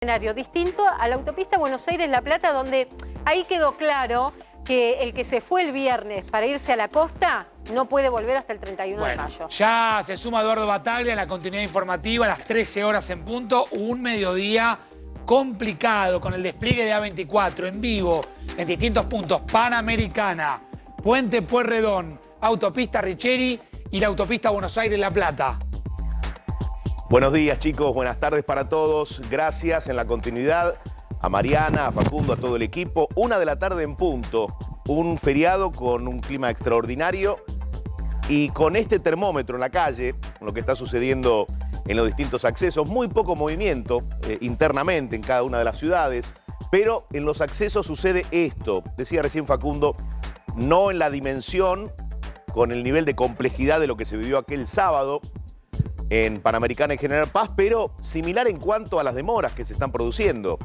escenario distinto a la autopista Buenos Aires-La Plata, donde ahí quedó claro que el que se fue el viernes para irse a la costa no puede volver hasta el 31 de mayo. Ya se suma Eduardo Bataglia en la continuidad informativa a las 13 horas en punto. Un mediodía complicado con el despliegue de A24 en vivo en distintos puntos. Panamericana, Puente Pueyrredón, Autopista Richeri y la Autopista Buenos Aires-La Plata. Buenos días, chicos. Buenas tardes para todos. Gracias en la continuidad a Mariana, a Facundo, a todo el equipo. 1 de la tarde en punto. Un feriado con un clima extraordinario y con este termómetro en la calle, con lo que está sucediendo en los distintos accesos, muy poco movimiento internamente en cada una de las ciudades, pero en los accesos sucede esto. Decía recién Facundo, no en la dimensión, con el nivel de complejidad de lo que se vivió aquel sábado en Panamericana y General Paz, pero similar en cuanto a las demoras que se están produciendo.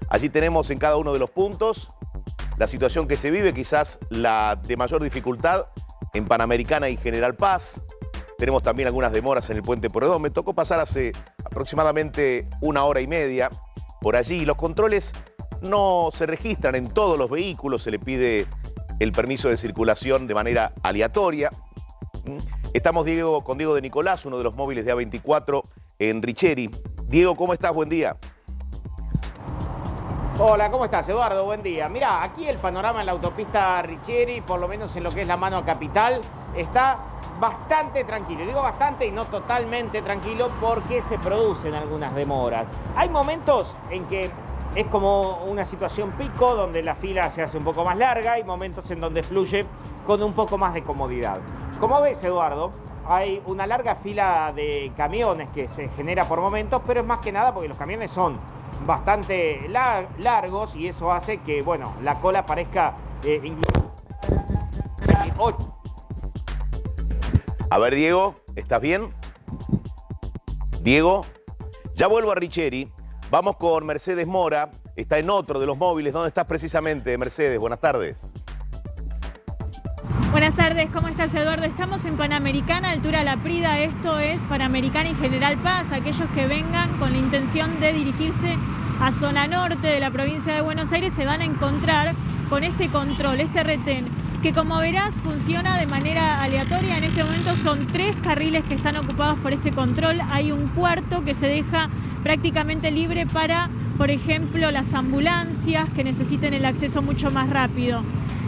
Allí tenemos en cada uno de los puntos la situación que se vive, quizás la de mayor dificultad en Panamericana y General Paz. Tenemos también algunas demoras en el Puente Pueyrredón. Me tocó pasar hace aproximadamente 1 hora y media por allí. Los controles no se registran en todos los vehículos, se le pide el permiso de circulación de manera aleatoria. Estamos con Diego de Nicolás, uno de los móviles de A24 en Richeri. Diego, ¿cómo estás? Buen día. Hola, ¿cómo estás, Eduardo? Buen día. Mirá, aquí el panorama en la autopista Richeri, por lo menos en lo que es la mano capital, está bastante tranquilo. Digo bastante y no totalmente tranquilo porque se producen algunas demoras. Hay momentos en que es como una situación pico, donde la fila se hace un poco más larga, y momentos en donde fluye con un poco más de comodidad. Como ves, Eduardo, hay una larga fila de camiones que se genera por momentos, pero es más que nada porque los camiones son bastante largos y eso hace que, bueno, la cola parezca incluso... A ver, Diego, ¿estás bien? Diego, ya vuelvo a Richeri. Vamos con Mercedes Mora, está en otro de los móviles. ¿Dónde estás precisamente, Mercedes? Buenas tardes. Buenas tardes, ¿cómo estás, Eduardo? Estamos en Panamericana, altura La Prida. Esto es Panamericana y General Paz. Aquellos que vengan con la intención de dirigirse a zona norte de la provincia de Buenos Aires se van a encontrar con este control, este retén, que como verás funciona de manera aleatoria. En este momento son 3 carriles que están ocupados por este control. Hay un cuarto que se deja prácticamente libre para, por ejemplo, las ambulancias que necesiten el acceso mucho más rápido.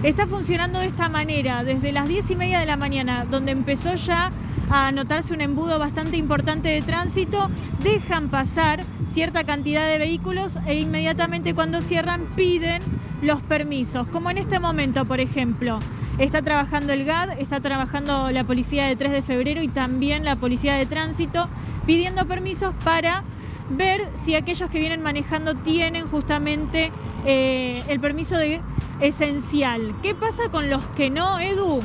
Está funcionando de esta manera desde las 10:30 de la mañana, donde empezó ya a notarse un embudo bastante importante de tránsito. Dejan pasar cierta cantidad de vehículos e inmediatamente cuando cierran piden los permisos. Como en este momento, por ejemplo, está trabajando el GAD, está trabajando la policía de 3 de febrero y también la policía de tránsito pidiendo permisos para ver si aquellos que vienen manejando tienen justamente el permiso de esencial. ¿Qué pasa con los que no, Edu?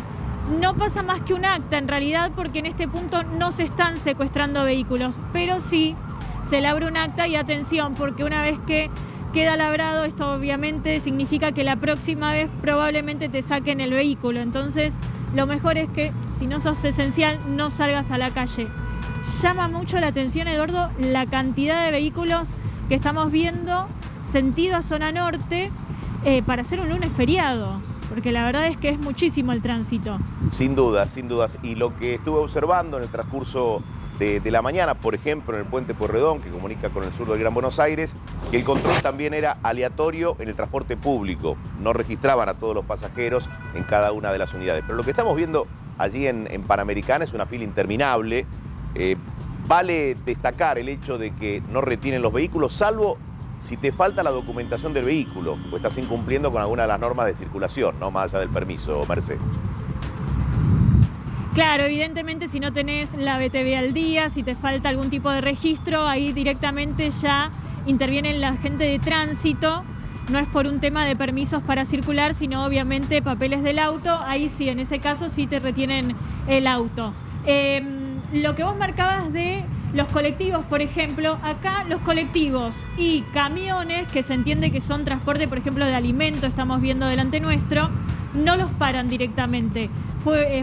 No pasa más que un acta en realidad, porque en este punto no se están secuestrando vehículos, pero sí se labra un acta. Y atención, porque una vez que queda labrado, esto obviamente significa que la próxima vez probablemente te saquen el vehículo. Entonces lo mejor es que si no sos esencial no salgas a la calle. Llama mucho la atención, Eduardo, la cantidad de vehículos que estamos viendo sentido a zona norte para hacer un lunes feriado, porque la verdad es que es muchísimo el tránsito. Sin dudas, sin dudas. Y lo que estuve observando en el transcurso de la mañana, por ejemplo, en el Puente Pueyrredón, que comunica con el sur del Gran Buenos Aires, que el control también era aleatorio en el transporte público. No registraban a todos los pasajeros en cada una de las unidades. Pero lo que estamos viendo allí en Panamericana es una fila interminable. Vale destacar el hecho de que no retienen los vehículos, salvo si te falta la documentación del vehículo o estás incumpliendo con alguna de las normas de circulación, ¿no? Más allá del permiso, Mercedes. Claro, evidentemente si no tenés la BTV al día, si te falta algún tipo de registro, ahí directamente ya interviene la gente de tránsito. No es por un tema de permisos para circular, sino obviamente papeles del auto. Ahí sí, en ese caso sí te retienen el auto. Lo que vos marcabas de los colectivos, por ejemplo, acá los colectivos y camiones, que se entiende que son transporte, por ejemplo, de alimentos, estamos viendo delante nuestro, no los paran directamente.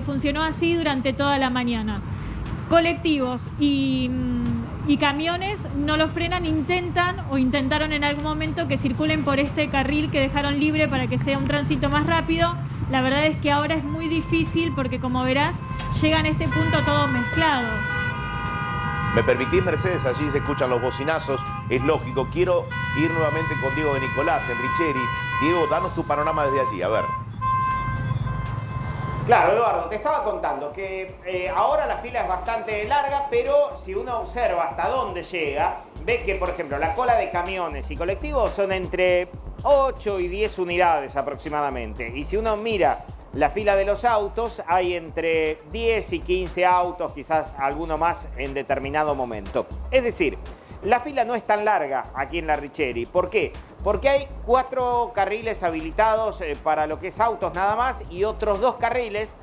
Funcionó así durante toda la mañana. Colectivos y y camiones no los frenan, intentaron en algún momento que circulen por este carril que dejaron libre para que sea un tránsito más rápido. La verdad es que ahora es muy difícil porque, como verás, llegan a este punto todos mezclados. ¿Me permitís, Mercedes? Allí se escuchan los bocinazos, es lógico. Quiero ir nuevamente con Diego de Nicolás en Richeri. Diego, danos tu panorama desde allí, a ver. Claro, Eduardo, te estaba contando que ahora la fila es bastante larga, pero si uno observa hasta dónde llega, ve que, por ejemplo, la cola de camiones y colectivos son entre 8 y 10 unidades aproximadamente. Y si uno mira la fila de los autos, hay entre 10 y 15 autos, quizás alguno más en determinado momento. Es decir, la fila no es tan larga aquí en la Richeri. ¿Por qué? Porque hay 4 carriles habilitados para lo que es autos nada más y otros 2 carriles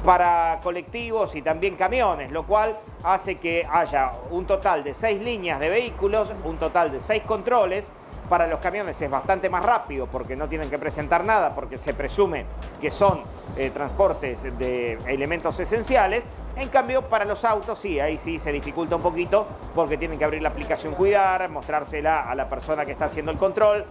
para colectivos y también camiones, lo cual hace que haya un total de 6 líneas de vehículos, un total de 6 controles. Para los camiones es bastante más rápido porque no tienen que presentar nada, porque se presume que son transportes de elementos esenciales. En cambio, para los autos sí, ahí sí se dificulta un poquito porque tienen que abrir la aplicación Cuidar, mostrársela a la persona que está haciendo el control,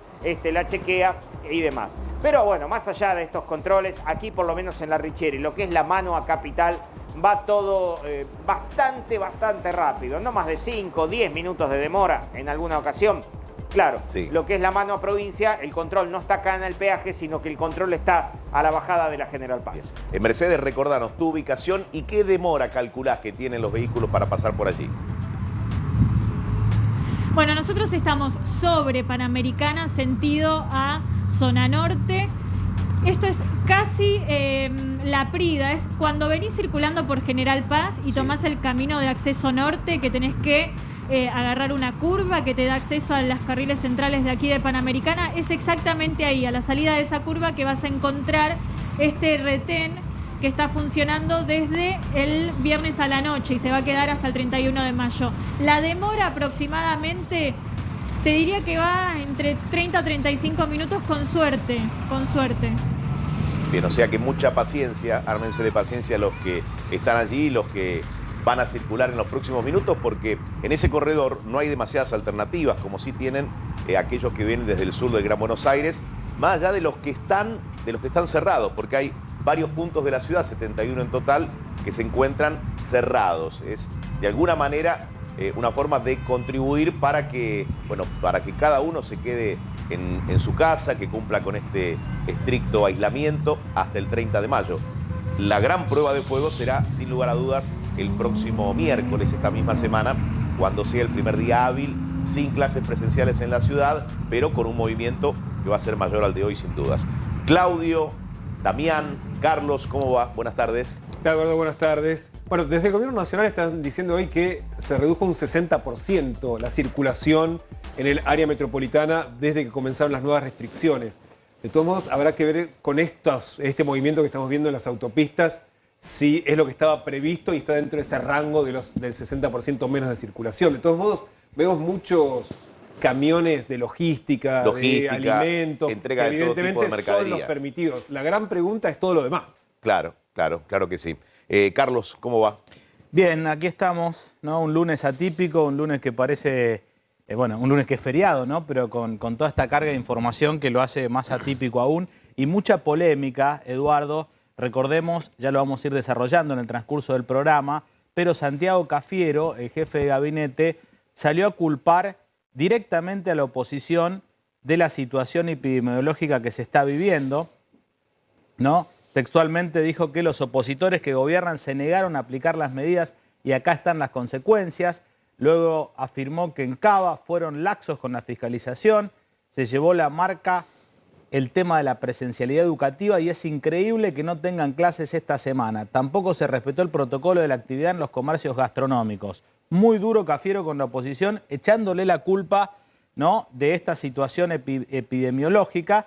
la chequea y demás. Pero bueno, más allá de estos controles, aquí por lo menos en la Richeri, lo que es la mano a Capital, va todo bastante rápido. No más de 5 o 10 minutos de demora en alguna ocasión. Claro, sí. Lo que es la mano a provincia, el control no está acá en el peaje, sino que el control está a la bajada de la General Paz. Mercedes, recordanos tu ubicación y qué demora calculás que tienen los vehículos para pasar por allí. Bueno, nosotros estamos sobre Panamericana, sentido a zona norte. Esto es casi la Prida, es cuando venís circulando por General Paz y tomás el camino de acceso norte, que tenés que agarrar una curva que te da acceso a las carriles centrales de aquí de Panamericana. Es exactamente ahí, a la salida de esa curva, que vas a encontrar este retén que está funcionando desde el viernes a la noche y se va a quedar hasta el 31 de mayo. La demora aproximadamente, te diría que va entre 30 a 35 minutos con suerte, con suerte. Bien, o sea que mucha paciencia, ármense de paciencia los que están allí, los que van a circular en los próximos minutos, porque en ese corredor no hay demasiadas alternativas, como sí tienen aquellos que vienen desde el sur del Gran Buenos Aires, más allá de los que están cerrados, porque hay varios puntos de la ciudad, 71 en total, que se encuentran cerrados. Es de alguna manera una forma de contribuir para que cada uno se quede en su casa, que cumpla con este estricto aislamiento hasta el 30 de mayo. La gran prueba de fuego será, sin lugar a dudas, el próximo miércoles, esta misma semana, cuando sea el primer día hábil, sin clases presenciales en la ciudad, pero con un movimiento que va a ser mayor al de hoy, sin dudas. Claudio, Damián, Carlos, ¿cómo va? Buenas tardes. Eduardo, buenas tardes. Bueno, desde el Gobierno Nacional están diciendo hoy que se redujo un 60% la circulación en el área metropolitana desde que comenzaron las nuevas restricciones. De todos modos, habrá que ver con este movimiento que estamos viendo en las autopistas, si es lo que estaba previsto y está dentro de ese rango del 60% menos de circulación. De todos modos, vemos muchos camiones de logística, de alimentos, entrega que de todo tipo de mercadería, son los permitidos. La gran pregunta es todo lo demás. Claro que sí. Carlos, ¿cómo va? Bien, aquí estamos, ¿no? Un lunes atípico, un lunes que parece, un lunes que es feriado, ¿no? Pero con toda esta carga de información que lo hace más atípico aún y mucha polémica, Eduardo. Recordemos, ya lo vamos a ir desarrollando en el transcurso del programa, pero Santiago Cafiero, el jefe de gabinete, salió a culpar directamente a la oposición de la situación epidemiológica que se está viviendo, ¿no? Textualmente dijo que los opositores que gobiernan se negaron a aplicar las medidas y acá están las consecuencias. Luego afirmó que en Cava fueron laxos con la fiscalización, se llevó la marca el tema de la presencialidad educativa y es increíble que no tengan clases esta semana. Tampoco se respetó el protocolo de la actividad en los comercios gastronómicos. Muy duro Cafiero con la oposición, echándole la culpa, ¿no?, de esta situación epidemiológica.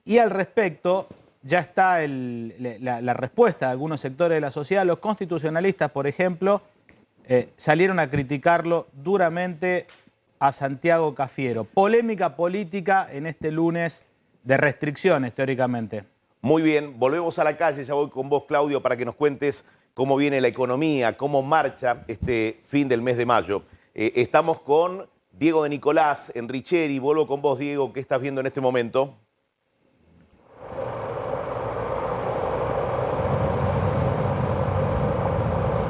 Y al respecto ya está la respuesta de algunos sectores de la sociedad. Los constitucionalistas, por ejemplo, salieron a criticarlo duramente a Santiago Cafiero. Polémica política en este lunes de restricciones, teóricamente. Muy bien, volvemos a la calle, ya voy con vos, Claudio, para que nos cuentes cómo viene la economía, cómo marcha este fin del mes de mayo. Estamos con Diego de Nicolás en Richeri. Vuelvo con vos, Diego. ¿Qué estás viendo en este momento?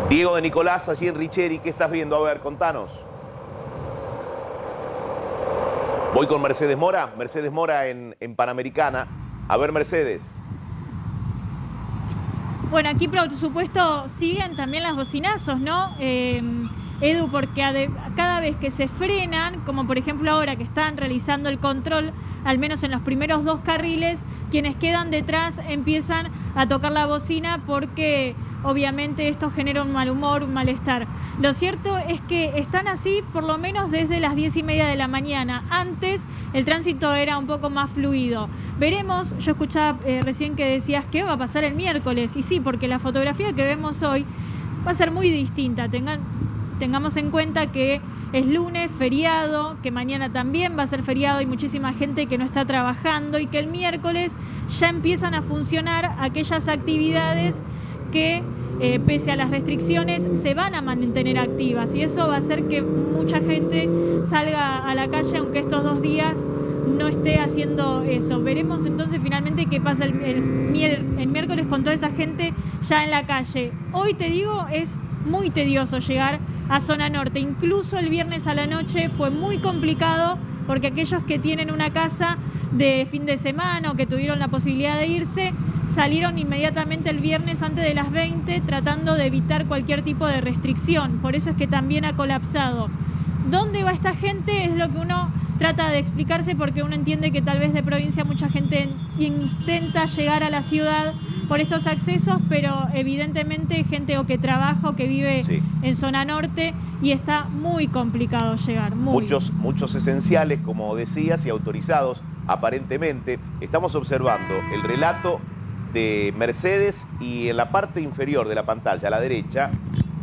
Diego de Nicolás, allí en Richeri, ¿qué estás viendo? A ver, contanos. Voy con Mercedes Mora. Mercedes Mora en Panamericana. A ver, Mercedes. Bueno, aquí por supuesto siguen también las bocinazos, ¿no? Edu, porque cada vez que se frenan, como por ejemplo ahora que están realizando el control, al menos en los primeros 2 carriles, quienes quedan detrás empiezan a tocar la bocina porque obviamente esto genera un mal humor, un malestar. Lo cierto es que están así por lo menos desde las 10:30 de la mañana. Antes el tránsito era un poco más fluido. Veremos, yo escuchaba recién que decías qué va a pasar el miércoles, y sí, porque la fotografía que vemos hoy va a ser muy distinta. Tengamos en cuenta que es lunes, feriado, que mañana también va a ser feriado, hay muchísima gente que no está trabajando y que el miércoles ya empiezan a funcionar aquellas actividades que pese a las restricciones se van a mantener activas, y eso va a hacer que mucha gente salga a la calle aunque estos 2 días no esté haciendo eso. Veremos entonces finalmente qué pasa el miércoles con toda esa gente ya en la calle. Hoy te digo, es muy tedioso llegar a zona norte, incluso el viernes a la noche fue muy complicado porque aquellos que tienen una casa de fin de semana o que tuvieron la posibilidad de irse, salieron inmediatamente el viernes antes de las 20 tratando de evitar cualquier tipo de restricción. Por eso es que también ha colapsado. ¿Dónde va esta gente? Es lo que uno trata de explicarse, porque uno entiende que tal vez de provincia mucha gente intenta llegar a la ciudad por estos accesos, pero evidentemente gente o que trabaja o que vive en zona norte y está muy complicado llegar. Muchos esenciales, como decías, y autorizados aparentemente. Estamos observando el relato de Mercedes y en la parte inferior de la pantalla, a la derecha,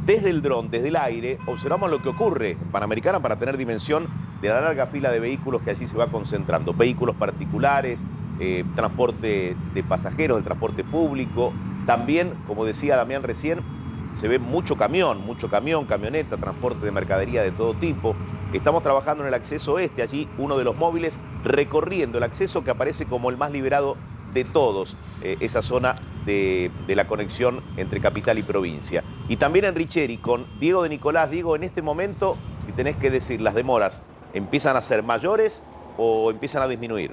desde el dron, desde el aire, observamos lo que ocurre en Panamericana para tener dimensión de la larga fila de vehículos que allí se va concentrando. Vehículos particulares, transporte de pasajeros, el transporte público. También, como decía Damián recién, se ve mucho camión, camioneta, transporte de mercadería de todo tipo. Estamos trabajando en el acceso este, allí uno de los móviles recorriendo el acceso que aparece como el más liberado de todos, esa zona de la conexión entre capital y provincia. Y también en Richeri con Diego de Nicolás. Diego, en este momento, si tenés que decir, las demoras, ¿empiezan a ser mayores o empiezan a disminuir?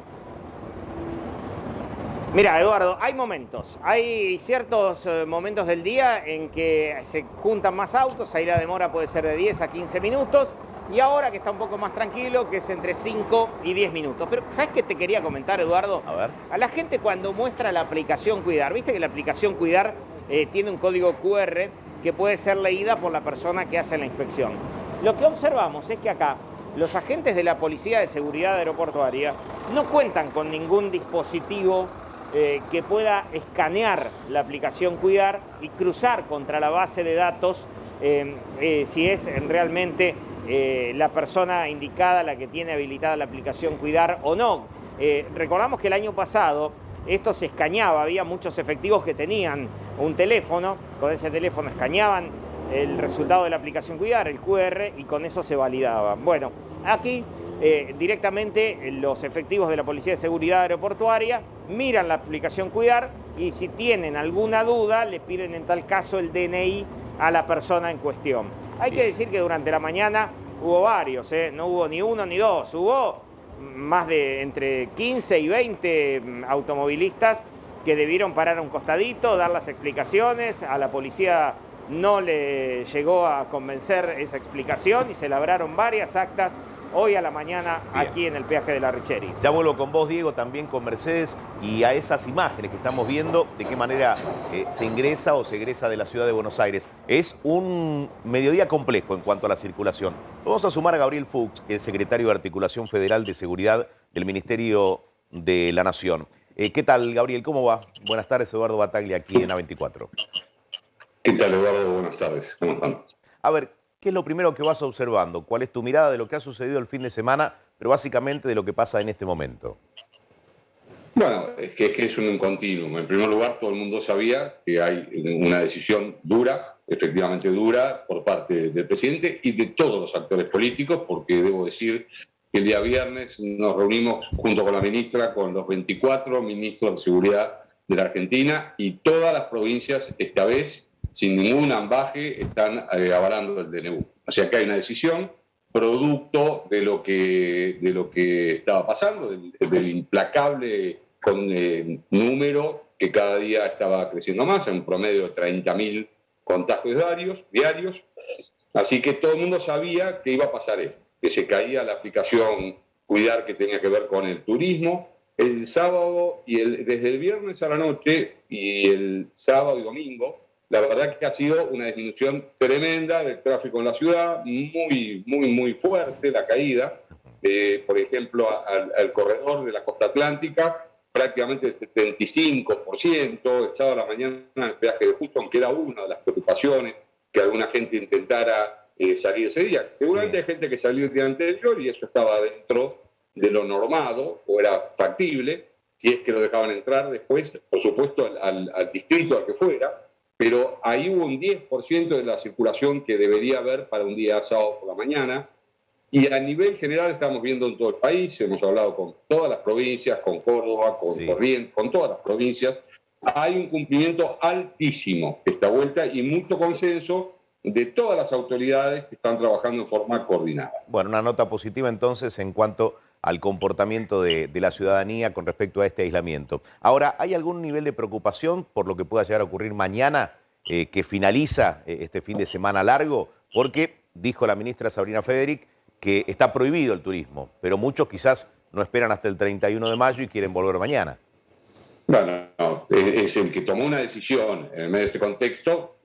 Mira, Eduardo, hay ciertos momentos del día en que se juntan más autos, ahí la demora puede ser de 10 a 15 minutos, y ahora que está un poco más tranquilo, que es entre 5 y 10 minutos. Pero, ¿sabes qué te quería comentar, Eduardo? A ver. A la gente cuando muestra la aplicación Cuidar, viste que la aplicación Cuidar tiene un código QR que puede ser leída por la persona que hace la inspección. Lo que observamos es que acá los agentes de la Policía de Seguridad Aeroportuaria no cuentan con ningún dispositivo que pueda escanear la aplicación Cuidar y cruzar contra la base de datos si es realmente la persona indicada la que tiene habilitada la aplicación Cuidar o no. Recordamos que el año pasado esto se escaneaba, había muchos efectivos que tenían un teléfono, con ese teléfono escaneaban el resultado de la aplicación Cuidar, el QR, y con eso se validaba. Bueno, aquí directamente los efectivos de la Policía de Seguridad Aeroportuaria miran la aplicación Cuidar y si tienen alguna duda le piden en tal caso el DNI a la persona en cuestión. Hay que decir que durante la mañana hubo varios, no hubo ni uno ni dos, hubo más de entre 15 y 20 automovilistas que debieron parar a un costadito, dar las explicaciones. A la policía no le llegó a convencer esa explicación y se labraron varias actas hoy a la mañana aquí en el peaje de la Richeri. Ya vuelvo con vos, Diego, también con Mercedes, y a esas imágenes que estamos viendo, de qué manera se ingresa o se egresa de la ciudad de Buenos Aires. Es un mediodía complejo en cuanto a la circulación. Vamos a sumar a Gabriel Fuchs, que es secretario de Articulación Federal de Seguridad del Ministerio de la Nación. ¿Qué tal, Gabriel? ¿Cómo va? Buenas tardes, Eduardo Bataglia, aquí en A24. ¿Qué tal, Eduardo? Buenas tardes. ¿Cómo están? A ver, ¿qué es lo primero que vas observando? ¿Cuál es tu mirada de lo que ha sucedido el fin de semana, pero básicamente de lo que pasa en este momento? Bueno, es que es un continuum. En primer lugar, todo el mundo sabía que hay una decisión dura efectivamente dura por parte del presidente y de todos los actores políticos, porque debo decir que el día viernes nos reunimos junto con la ministra con los 24 ministros de seguridad de la Argentina y todas las provincias esta vez, sin ningún ambaje, están avalando el DNU. O sea que hay una decisión producto de lo que estaba pasando, del implacable número que cada día estaba creciendo más, en un promedio de 30.000 contagios diarios. Así que todo el mundo sabía que iba a pasar esto, que se caía la aplicación Cuidar, que tenía que ver con el turismo. El sábado desde el viernes a la noche y el sábado y domingo, la verdad que ha sido una disminución tremenda del tráfico en la ciudad, muy fuerte la caída. Por ejemplo, al corredor de la costa atlántica, prácticamente el 75%. El sábado a la mañana el peaje de Justo, aunque era una de las preocupaciones que alguna gente intentara salir ese día. Seguramente hay gente que salió el día anterior y eso estaba dentro de lo normado o era factible, si es que lo dejaban entrar después, por supuesto, al distrito al que fuera, pero ahí hubo un 10% de la circulación que debería haber para un día sábado por la mañana. Y a nivel general estamos viendo en todo el país, hemos hablado con todas las provincias, con Córdoba, con Corrientes, con todas las provincias, hay un cumplimiento altísimo esta vuelta y mucho consenso de todas las autoridades que están trabajando en forma coordinada. Bueno, una nota positiva entonces en cuanto al comportamiento de la ciudadanía con respecto a este aislamiento. Ahora, ¿hay algún nivel de preocupación por lo que pueda llegar a ocurrir mañana, que finaliza este fin de semana largo? Porque dijo la ministra Sabrina Federic que está prohibido el turismo, pero muchos quizás no esperan hasta el 31 de mayo y quieren volver mañana. Bueno, es el que tomó una decisión en medio de este contexto,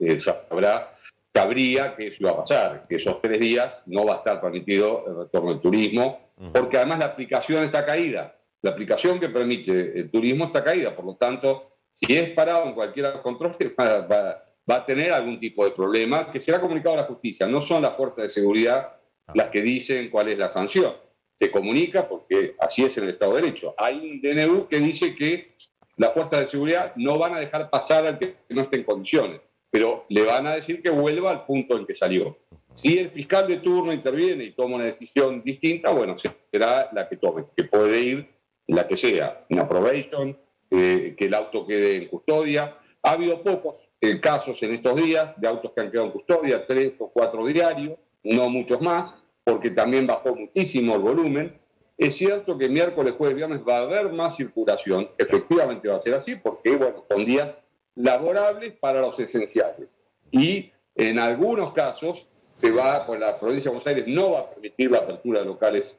sabría que eso iba a pasar, que esos 3 días no va a estar permitido el retorno del turismo, porque además la aplicación está caída. La aplicación que permite el turismo está caída, por lo tanto, si es parado en cualquiera de los controles, va a tener algún tipo de problema que será comunicado a la justicia. No son las fuerzas de seguridad las que dicen cuál es la sanción. Se comunica porque así es en el Estado de Derecho. Hay un DNU que dice que las fuerzas de seguridad no van a dejar pasar al que no esté en condiciones, pero le van a decir que vuelva al punto en que salió. Si el fiscal de turno interviene y toma una decisión distinta, bueno, será la que tome, que puede ir la que sea, una probation, que el auto quede en custodia. Ha habido pocos casos en estos días de autos que han quedado en custodia, 3 o 4 diarios, no muchos más, porque también bajó muchísimo el volumen. Es cierto que miércoles, jueves, viernes va a haber más circulación, efectivamente va a ser así, porque bueno, son días laborables para los esenciales. Y en algunos casos pues la provincia de Buenos Aires no va a permitir la apertura de locales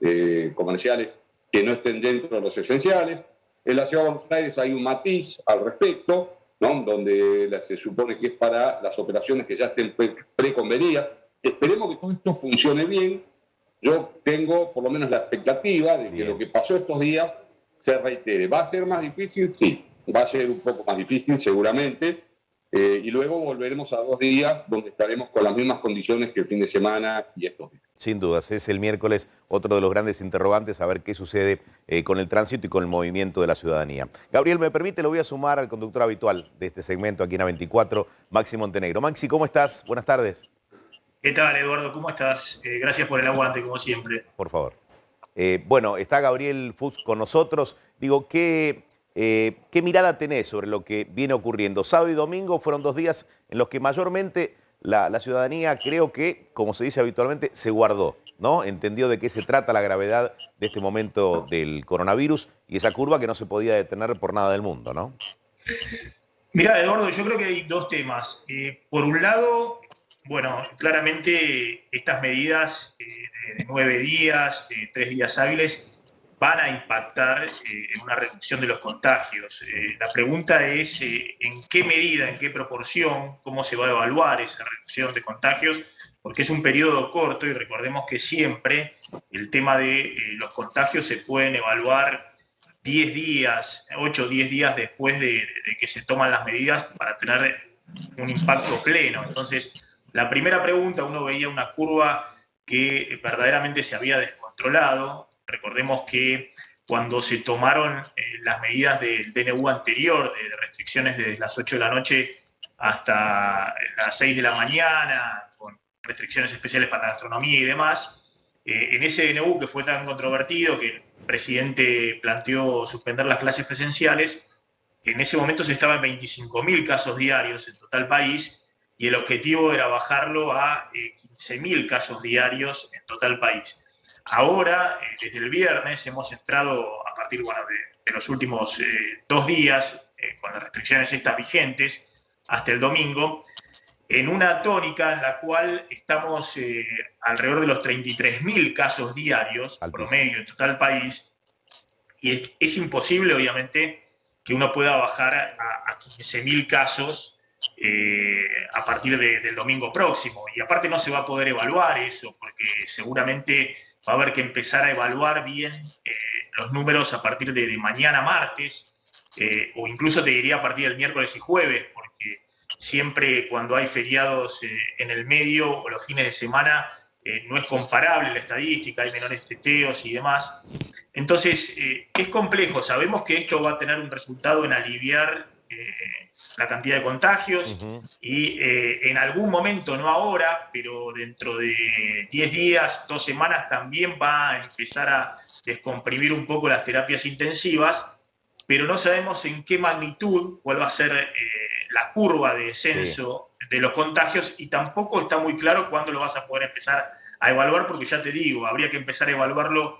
comerciales que no estén dentro de los esenciales. En la ciudad de Buenos Aires hay un matiz al respecto, ¿no? Donde se supone que es para las operaciones que ya estén preconvenidas. Esperemos que todo esto funcione bien. Yo tengo por lo menos la expectativa de que lo que pasó estos días se reitere. ¿Va a ser más difícil? Sí. Va a ser un poco más difícil seguramente. Y luego volveremos a 2 días donde estaremos con las mismas condiciones que el fin de semana y estos días. Sin dudas, es el miércoles otro de los grandes interrogantes, a ver qué sucede con el tránsito y con el movimiento de la ciudadanía. Gabriel, me permite, lo voy a sumar al conductor habitual de este segmento aquí en A24, Maxi Montenegro. Maxi, ¿cómo estás? Buenas tardes. ¿Qué tal, Eduardo? ¿Cómo estás? Gracias por el aguante, como siempre. Por favor. Bueno, está Gabriel Fuchs con nosotros. Digo, ¿qué mirada tenés sobre lo que viene ocurriendo? Sábado y domingo fueron 2 días en los que mayormente la ciudadanía, creo que, como se dice habitualmente, se guardó, ¿no? Entendió de qué se trata la gravedad de este momento del coronavirus y esa curva que no se podía detener por nada del mundo, ¿no? Mirá, Eduardo, yo creo que hay 2 temas. Por un lado, bueno, claramente estas medidas de 9 días, de 3 días hábiles, van a impactar en una reducción de los contagios. La pregunta es en qué medida, en qué proporción, cómo se va a evaluar esa reducción de contagios, porque es un periodo corto y recordemos que siempre el tema de los contagios se pueden evaluar 10 días, 8 o 10 días después de que se toman las medidas para tener un impacto pleno. Entonces, la primera pregunta, uno veía una curva que verdaderamente se había descontrolado. Recordemos que cuando se tomaron las medidas del DNU anterior, de restricciones desde las 8 de la noche hasta las 6 de la mañana, con restricciones especiales para la gastronomía y demás. En ese DNU que fue tan controvertido, que el presidente planteó suspender las clases presenciales, en ese momento se estaba en 25.000 casos diarios en total país, y el objetivo era bajarlo a 15.000 casos diarios en total país. Ahora, desde el viernes, hemos entrado, a partir de los últimos 2 días, con las restricciones estas vigentes, hasta el domingo, en una tónica en la cual estamos alrededor de los 33.000 casos diarios, promedio en total país, y es imposible, obviamente, que uno pueda bajar a 15.000 casos a partir del domingo próximo. Y aparte no se va a poder evaluar eso, porque seguramente va a haber que empezar a evaluar bien los números a partir de mañana martes, o incluso te diría a partir del miércoles y jueves, porque siempre cuando hay feriados en el medio o los fines de semana no es comparable la estadística, hay menores testeos y demás. Entonces es complejo, sabemos que esto va a tener un resultado en aliviar la cantidad de contagios y en algún momento, no ahora, pero dentro de 10 días, 2 semanas, también va a empezar a descomprimir un poco las terapias intensivas, pero no sabemos en qué magnitud, cuál va a ser la curva de descenso de los contagios, y tampoco está muy claro cuándo lo vas a poder empezar a evaluar, porque ya te digo, habría que empezar a evaluarlo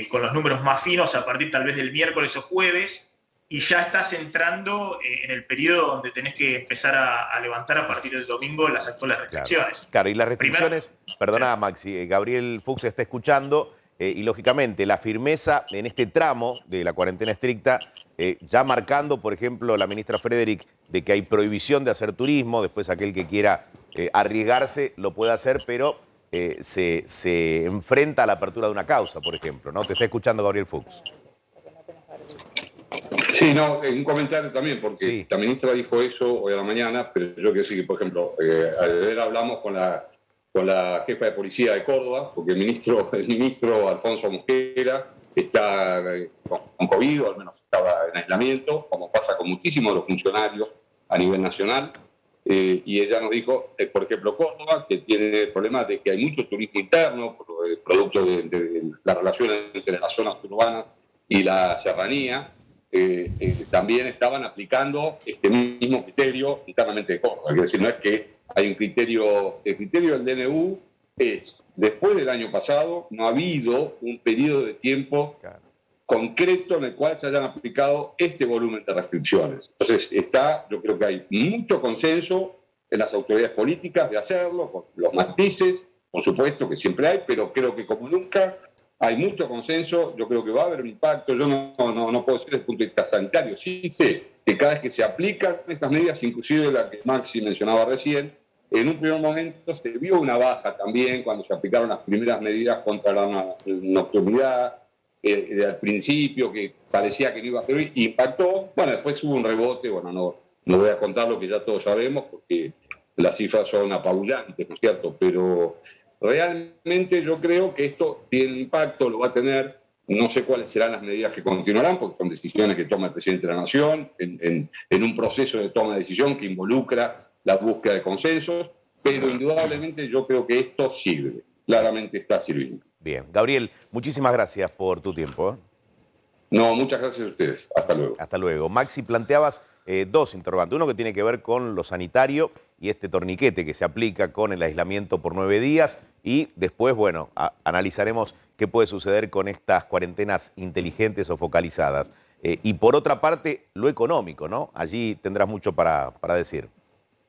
con los números más finos a partir tal vez del miércoles o jueves, y ya estás entrando en el periodo donde tenés que empezar a levantar a partir del domingo las actuales restricciones. Claro, y las restricciones, perdona Maxi, Gabriel Fuchs está escuchando, y lógicamente la firmeza en este tramo de la cuarentena estricta, ya marcando, por ejemplo, la ministra Frederick, de que hay prohibición de hacer turismo, después aquel que quiera arriesgarse lo puede hacer, pero se enfrenta a la apertura de una causa, por ejemplo, ¿no? Te está escuchando Gabriel Fuchs. Sí, no, un comentario también, porque la ministra dijo eso hoy a la mañana, pero yo quiero decir que, por ejemplo, ayer hablamos con la jefa de policía de Córdoba, porque el ministro Alfonso Mosquera está con COVID, o al menos estaba en aislamiento, como pasa con muchísimos de los funcionarios a nivel nacional, y ella nos dijo, por ejemplo, Córdoba, que tiene el problema de que hay mucho turismo interno, producto de la relación entre las zonas urbanas y la serranía. También estaban aplicando este mismo criterio internamente de Córdoba. Es decir, no es que hay un criterio, el criterio del DNU es, después del año pasado, no ha habido un periodo de tiempo concreto en el cual se hayan aplicado este volumen de restricciones. Entonces, yo creo que hay mucho consenso en las autoridades políticas de hacerlo, con los matices, por supuesto que siempre hay, pero creo que como nunca hay mucho consenso. Yo creo que va a haber un impacto. Yo no puedo decir desde el punto de vista sanitario. Sí sé que cada vez que se aplican estas medidas, inclusive la que Maxi mencionaba recién, en un primer momento se vio una baja también cuando se aplicaron las primeras medidas contra la nocturnidad, al principio, que parecía que no iba a servir, impactó. Bueno, después hubo un rebote. Bueno, no voy a contar lo que ya todos sabemos, porque las cifras son apabullantes, ¿no es cierto? Pero realmente yo creo que esto tiene impacto, lo va a tener. No sé cuáles serán las medidas que continuarán, porque son decisiones que toma el presidente de la Nación en un proceso de toma de decisión que involucra la búsqueda de consensos, pero indudablemente yo creo que esto sirve, claramente está sirviendo. Bien, Gabriel, muchísimas gracias por tu tiempo. No, muchas gracias a ustedes. Hasta luego. Hasta luego. Maxi, planteabas dos interrogantes. Uno que tiene que ver con lo sanitario y este torniquete que se aplica con el aislamiento por 9 días. Y después, bueno, analizaremos qué puede suceder con estas cuarentenas inteligentes o focalizadas. Y por otra parte, lo económico, ¿no? Allí tendrás mucho para decir.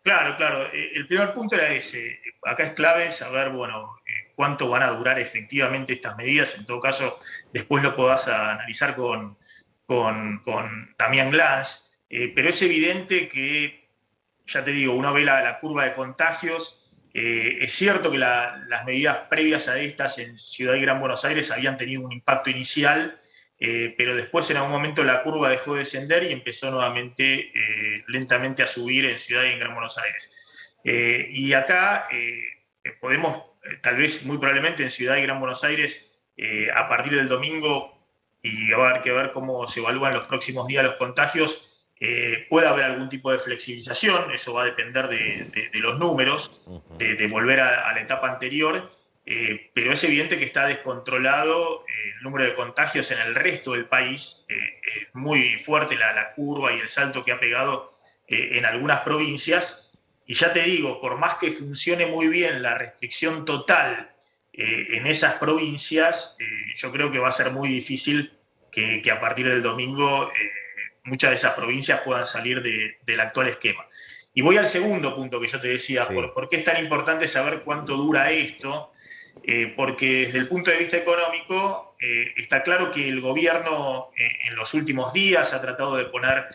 Claro. El primer punto era ese. Acá es clave saber, bueno, cuánto van a durar efectivamente estas medidas. En todo caso, después lo podás analizar con Damián Glans. Pero es evidente que, ya te digo, uno ve la curva de contagios. Es cierto que las medidas previas a estas en Ciudad y Gran Buenos Aires habían tenido un impacto inicial, pero después en algún momento la curva dejó de descender y empezó nuevamente lentamente a subir en Ciudad y en Gran Buenos Aires. Y acá podemos, tal vez muy probablemente en Ciudad y Gran Buenos Aires, a partir del domingo, y va a haber que ver cómo se evalúan los próximos días los contagios, Puede haber algún tipo de flexibilización, eso va a depender de los números, de volver a la etapa anterior, pero es evidente que está descontrolado el número de contagios en el resto del país. Es muy fuerte la curva y el salto que ha pegado en algunas provincias. Y ya te digo, por más que funcione muy bien la restricción total en esas provincias, yo creo que va a ser muy difícil que a partir del domingo muchas de esas provincias puedan salir del actual esquema. Y voy al segundo punto que yo te decía, Sí. ¿por qué es tan importante saber cuánto dura esto? Porque desde el punto de vista económico está claro que el gobierno en los últimos días ha tratado de poner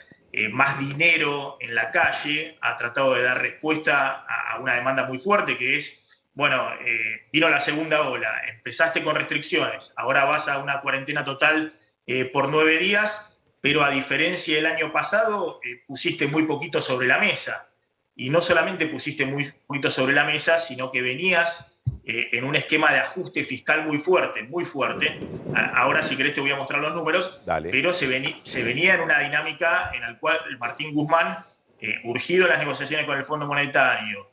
más dinero en la calle, ha tratado de dar respuesta a una demanda muy fuerte que es, bueno, vino la segunda ola, empezaste con restricciones, ahora vas a una cuarentena total por 9 días, pero a diferencia del año pasado pusiste muy poquito sobre la mesa. Y no solamente pusiste muy poquito sobre la mesa, sino que venías en un esquema de ajuste fiscal muy fuerte, muy fuerte. Ahora, si querés, te voy a mostrar los números. Dale. Pero se venía en una dinámica en la cual Martín Guzmán, urgido en las negociaciones con el Fondo Monetario,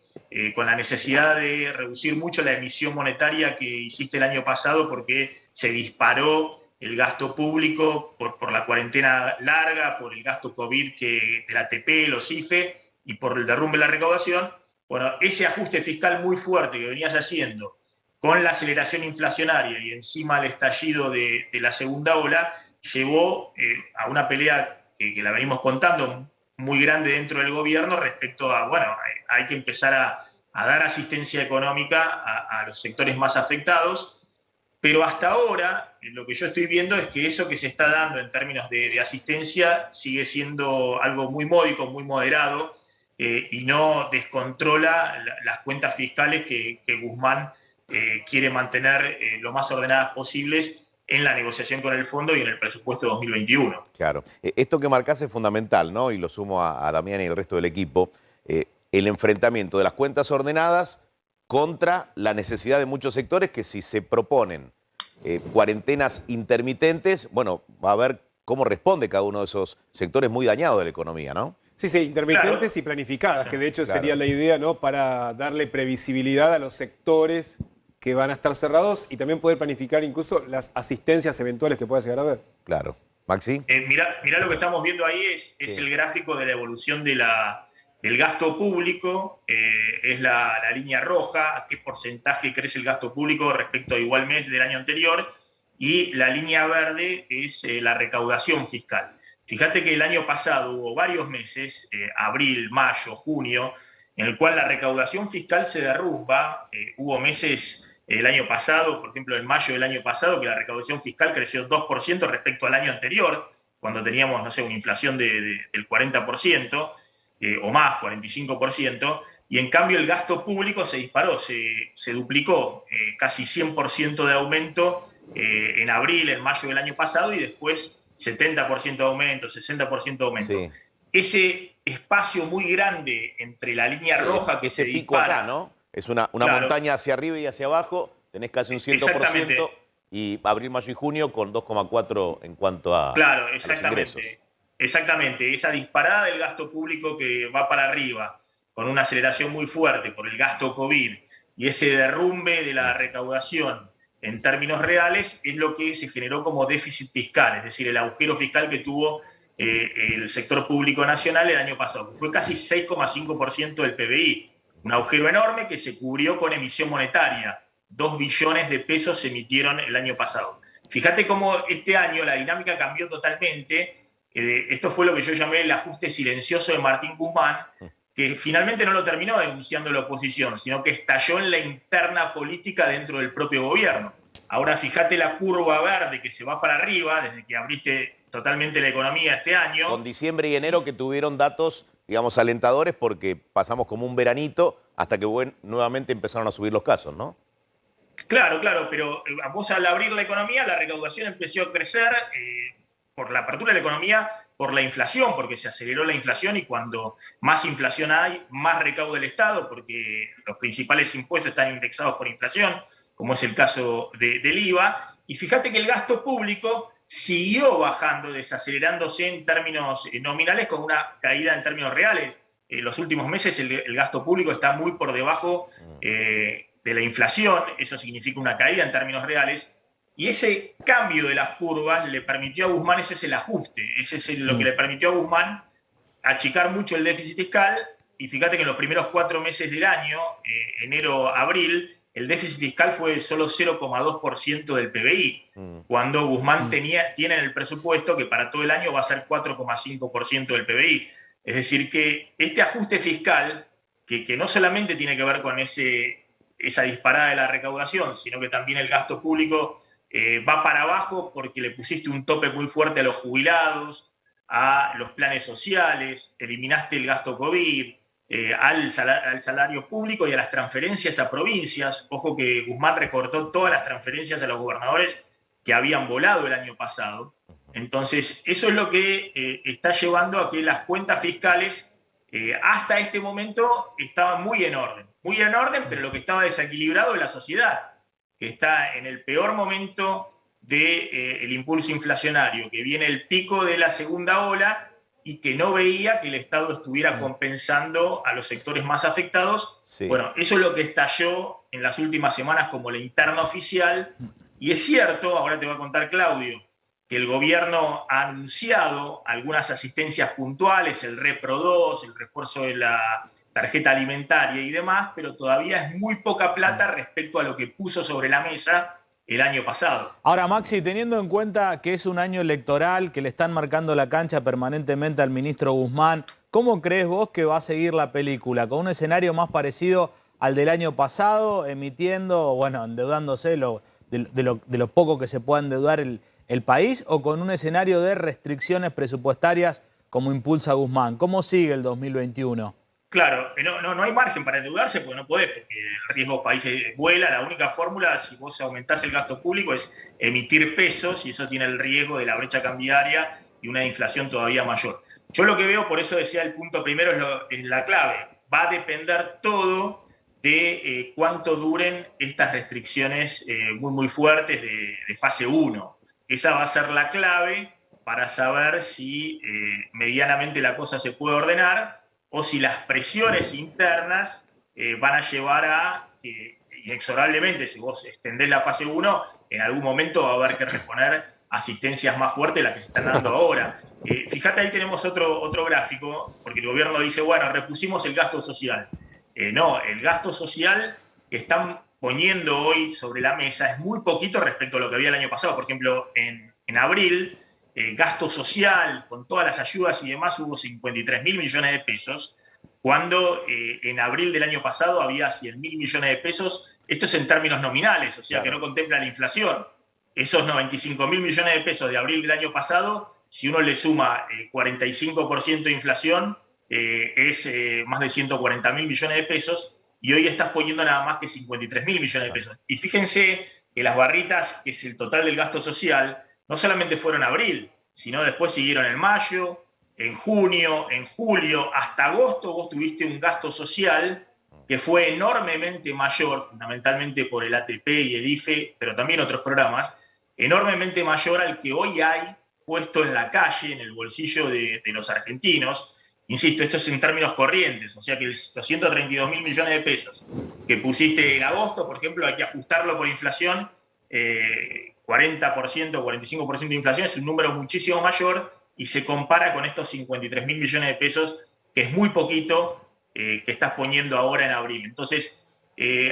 con la necesidad de reducir mucho la emisión monetaria que hiciste el año pasado porque se disparó el gasto público por la cuarentena larga, por el gasto COVID de la ATP, los IFE, y por el derrumbe de la recaudación. Bueno, ese ajuste fiscal muy fuerte que venías haciendo con la aceleración inflacionaria y encima el estallido de la segunda ola, llevó a una pelea que la venimos contando muy grande dentro del gobierno respecto a, bueno, hay que empezar a dar asistencia económica a los sectores más afectados. Pero hasta ahora, lo que yo estoy viendo es que eso que se está dando en términos de asistencia sigue siendo algo muy módico, muy moderado, y no descontrola las cuentas fiscales que Guzmán quiere mantener lo más ordenadas posibles en la negociación con el fondo y en el presupuesto 2021. Claro. Esto que marcás es fundamental, ¿no? Y lo sumo a Damián y el resto del equipo. El enfrentamiento de las cuentas ordenadas contra la necesidad de muchos sectores que si se proponen cuarentenas intermitentes, bueno, va a ver cómo responde cada uno de esos sectores muy dañados de la economía, ¿no? Sí, sí, intermitentes Claro. y planificadas, Sí. que de hecho Claro. sería la idea, ¿no? Para darle previsibilidad a los sectores que van a estar cerrados y también poder planificar incluso las asistencias eventuales que pueda llegar a haber. Claro. Maxi. Mirá lo que estamos viendo ahí es el gráfico de la evolución del gasto público, es la línea roja, a qué porcentaje crece el gasto público respecto a igual mes del año anterior, y la línea verde es la recaudación fiscal. Fíjate que el año pasado hubo varios meses, abril, mayo, junio, en el cual la recaudación fiscal se derrumba. Hubo meses el año pasado, por ejemplo, en mayo del año pasado, que la recaudación fiscal creció 2% respecto al año anterior, cuando teníamos, no sé, una inflación del 40%, o más, 45%, y en cambio el gasto público se disparó, se duplicó, casi 100% de aumento en abril, en mayo del año pasado, y después 70% de aumento, 60% de aumento. Sí. Ese espacio muy grande entre la línea roja que ese se pico dispara, acá, ¿no? Es una Claro. montaña hacia arriba y hacia abajo, tenés casi un 100%, Exactamente. y abril, mayo y junio con 2,4 en cuanto a, Claro, a los ingresos. exactamente. Esa disparada del gasto público que va para arriba, con una aceleración muy fuerte por el gasto COVID, y ese derrumbe de la recaudación en términos reales, es lo que se generó como déficit fiscal, es decir, el agujero fiscal que tuvo el sector público nacional el año pasado, que fue casi 6,5% del PBI, un agujero enorme que se cubrió con emisión monetaria. 2 billones de pesos se emitieron el año pasado. Fíjate cómo este año la dinámica cambió totalmente. Esto fue lo que yo llamé el ajuste silencioso de Martín Guzmán, que finalmente no lo terminó denunciando la oposición, sino que estalló en la interna política dentro del propio gobierno. Ahora fíjate la curva verde que se va para arriba desde que abriste totalmente la economía este año. Con diciembre y enero que tuvieron datos, digamos, alentadores porque pasamos como un veranito hasta que nuevamente empezaron a subir los casos, ¿no? Claro, pero vos al abrir la economía, la recaudación empezó a crecer por la apertura de la economía, por la inflación, porque se aceleró la inflación y cuando más inflación hay, más recauda el Estado, porque los principales impuestos están indexados por inflación, como es el caso del IVA. Y fíjate que el gasto público siguió bajando, desacelerándose en términos nominales con una caída en términos reales. Los últimos meses el gasto público está muy por debajo de la inflación, eso significa una caída en términos reales, y ese cambio de las curvas le permitió a Guzmán, ese es el ajuste, ese es lo que le permitió a Guzmán achicar mucho el déficit fiscal, y fíjate que en los primeros 4 meses del año, enero-abril, el déficit fiscal fue de solo 0,2% del PBI, cuando Guzmán tiene en el presupuesto que para todo el año va a ser 4,5% del PBI. Es decir, que este ajuste fiscal, que no solamente tiene que ver con esa disparada de la recaudación, sino que también el gasto público va para abajo porque le pusiste un tope muy fuerte a los jubilados, a los planes sociales, eliminaste el gasto COVID, al salario público y a las transferencias a provincias. Ojo que Guzmán recortó todas las transferencias a los gobernadores que habían volado el año pasado. Entonces, eso es lo que está llevando a que las cuentas fiscales hasta este momento estaban muy en orden, pero lo que estaba desequilibrado es la sociedad, que está en el peor momento del impulso inflacionario, que viene el pico de la segunda ola y que no veía que el Estado estuviera compensando a los sectores más afectados. Sí. Bueno, eso es lo que estalló en las últimas semanas como la interna oficial, y es cierto, ahora te voy a contar, Claudio, que el gobierno ha anunciado algunas asistencias puntuales, el Repro 2, el refuerzo de la tarjeta alimentaria y demás, pero todavía es muy poca plata respecto a lo que puso sobre la mesa el año pasado. Ahora, Maxi, teniendo en cuenta que es un año electoral, que le están marcando la cancha permanentemente al ministro Guzmán, ¿cómo crees vos que va a seguir la película? ¿Con un escenario más parecido al del año pasado, emitiendo, bueno, endeudándose de lo poco que se pueda endeudar el país, o con un escenario de restricciones presupuestarias como impulsa Guzmán? ¿Cómo sigue el 2021? Claro, no hay margen para endeudarse porque no podés, porque el riesgo país vuela. La única fórmula, si vos aumentás el gasto público, es emitir pesos, y eso tiene el riesgo de la brecha cambiaria y una inflación todavía mayor. Yo lo que veo, por eso decía el punto primero, es la clave. Va a depender todo de cuánto duren estas restricciones muy fuertes de fase 1. Esa va a ser la clave para saber si medianamente la cosa se puede ordenar, o si las presiones internas van a llevar a que, inexorablemente, si vos extendés la fase 1, en algún momento va a haber que reponer asistencias más fuertes de las que se están dando ahora. Fíjate, ahí tenemos otro gráfico, porque el gobierno dice, bueno, repusimos el gasto social. No, el gasto social que están poniendo hoy sobre la mesa es muy poquito respecto a lo que había el año pasado. Por ejemplo, en abril, gasto social, con todas las ayudas y demás, hubo 53.000 millones de pesos, cuando en abril del año pasado había 100.000 millones de pesos. Esto es en términos nominales, o sea, que no contempla la inflación. Esos 95.000 millones de pesos de abril del año pasado, si uno le suma el 45% de inflación, es más de 140.000 millones de pesos, y hoy estás poniendo nada más que 53.000 millones de pesos. Y fíjense que las barritas, que es el total del gasto social, no solamente fueron en abril, sino después siguieron en mayo, en junio, en julio, hasta agosto. Vos tuviste un gasto social que fue enormemente mayor, fundamentalmente por el ATP y el IFE, pero también otros programas, enormemente mayor al que hoy hay puesto en la calle, en el bolsillo de los argentinos. Insisto, esto es en términos corrientes, o sea que los 132.000 millones de pesos que pusiste en agosto, por ejemplo, hay que ajustarlo por inflación. 40% o 45% de inflación es un número muchísimo mayor, y se compara con estos 53.000 millones de pesos, que es muy poquito, que estás poniendo ahora en abril. Entonces,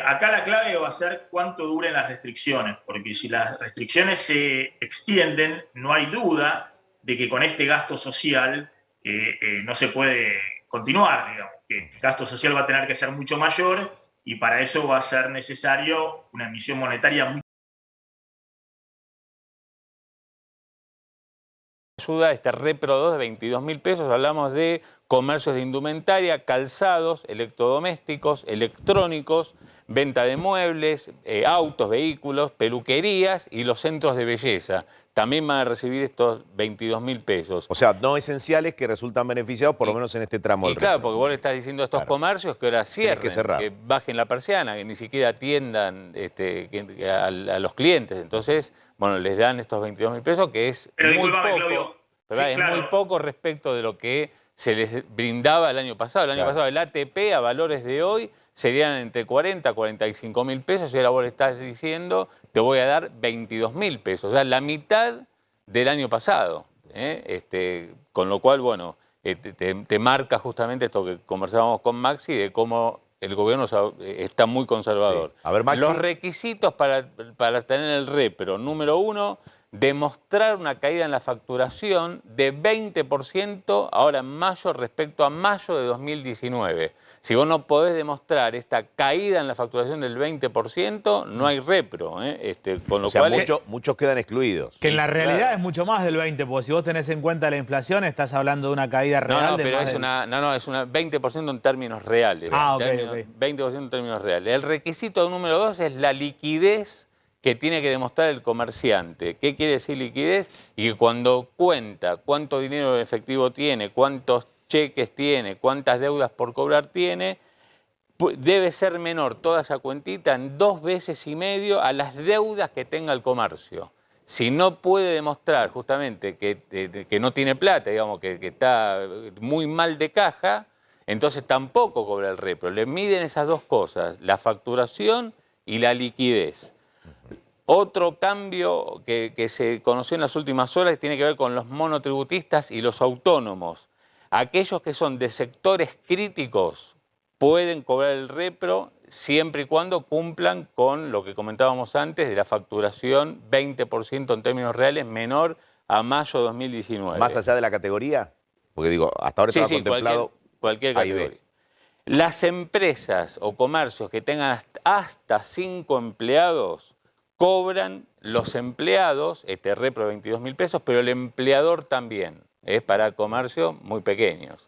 acá la clave va a ser cuánto duren las restricciones, porque si las restricciones se extienden, no hay duda de que con este gasto social no se puede continuar, digamos, que el gasto social va a tener que ser mucho mayor, y para eso va a ser necesario una emisión monetaria muy ayuda, este Repro 2 de 22.000 pesos, hablamos de comercios de indumentaria, calzados, electrodomésticos, electrónicos, venta de muebles, autos, vehículos, peluquerías y los centros de belleza. también van a recibir estos 22.000 pesos. O sea, no esenciales que resultan beneficiados, por lo menos en este tramo. Y claro, porque vos le estás diciendo a estos comercios que ahora cierren, que cerrar. que bajen la persiana, que ni siquiera atiendan a los clientes. Entonces, bueno, les dan estos 22.000 pesos, que es muy poco, Claudio. ¿verdad? Sí, claro. Es muy poco respecto de lo que se les brindaba el año pasado. El año pasado el ATP a valores de hoy serían entre 40 a 45.000 pesos y ahora vos le estás diciendo te voy a dar 22.000 pesos, o sea, la mitad del año pasado. Con lo cual, bueno, te marca justamente esto que conversábamos con Maxi de cómo el gobierno está muy conservador. Sí. A ver, Maxi. Los requisitos para tener el repro, número 1, demostrar una caída en la facturación de 20% ahora en mayo respecto a mayo de 2019. Si vos no podés demostrar esta caída en la facturación del 20%, no hay repro. Con lo cual muchos quedan excluidos. Que en la realidad es mucho más del 20%, porque si vos tenés en cuenta la inflación, estás hablando de una caída real. No, pero es una 20% en términos reales. Ah, ok. 20% en términos reales. El requisito número 2 es la liquidez que tiene que demostrar el comerciante. ¿Qué quiere decir liquidez? Y que cuando cuenta cuánto dinero en efectivo tiene, cuántos cheques tiene, cuántas deudas por cobrar tiene, debe ser menor toda esa cuentita en 2,5 veces a las deudas que tenga el comercio. Si no puede demostrar justamente que no tiene plata, digamos, que está muy mal de caja, entonces tampoco cobra el repro. Le miden esas dos cosas, la facturación y la liquidez. Otro cambio que se conoció en las últimas horas tiene que ver con los monotributistas y los autónomos. Aquellos que son de sectores críticos pueden cobrar el repro siempre y cuando cumplan con lo que comentábamos antes de la facturación 20% en términos reales menor a mayo de 2019. ¿Más allá de la categoría? Porque digo, hasta ahora estaba contemplado cualquier categoría. Las empresas o comercios que tengan hasta 5 empleados cobran los empleados este repro de 22.000 pesos, pero el empleador también. Es para comercios muy pequeños.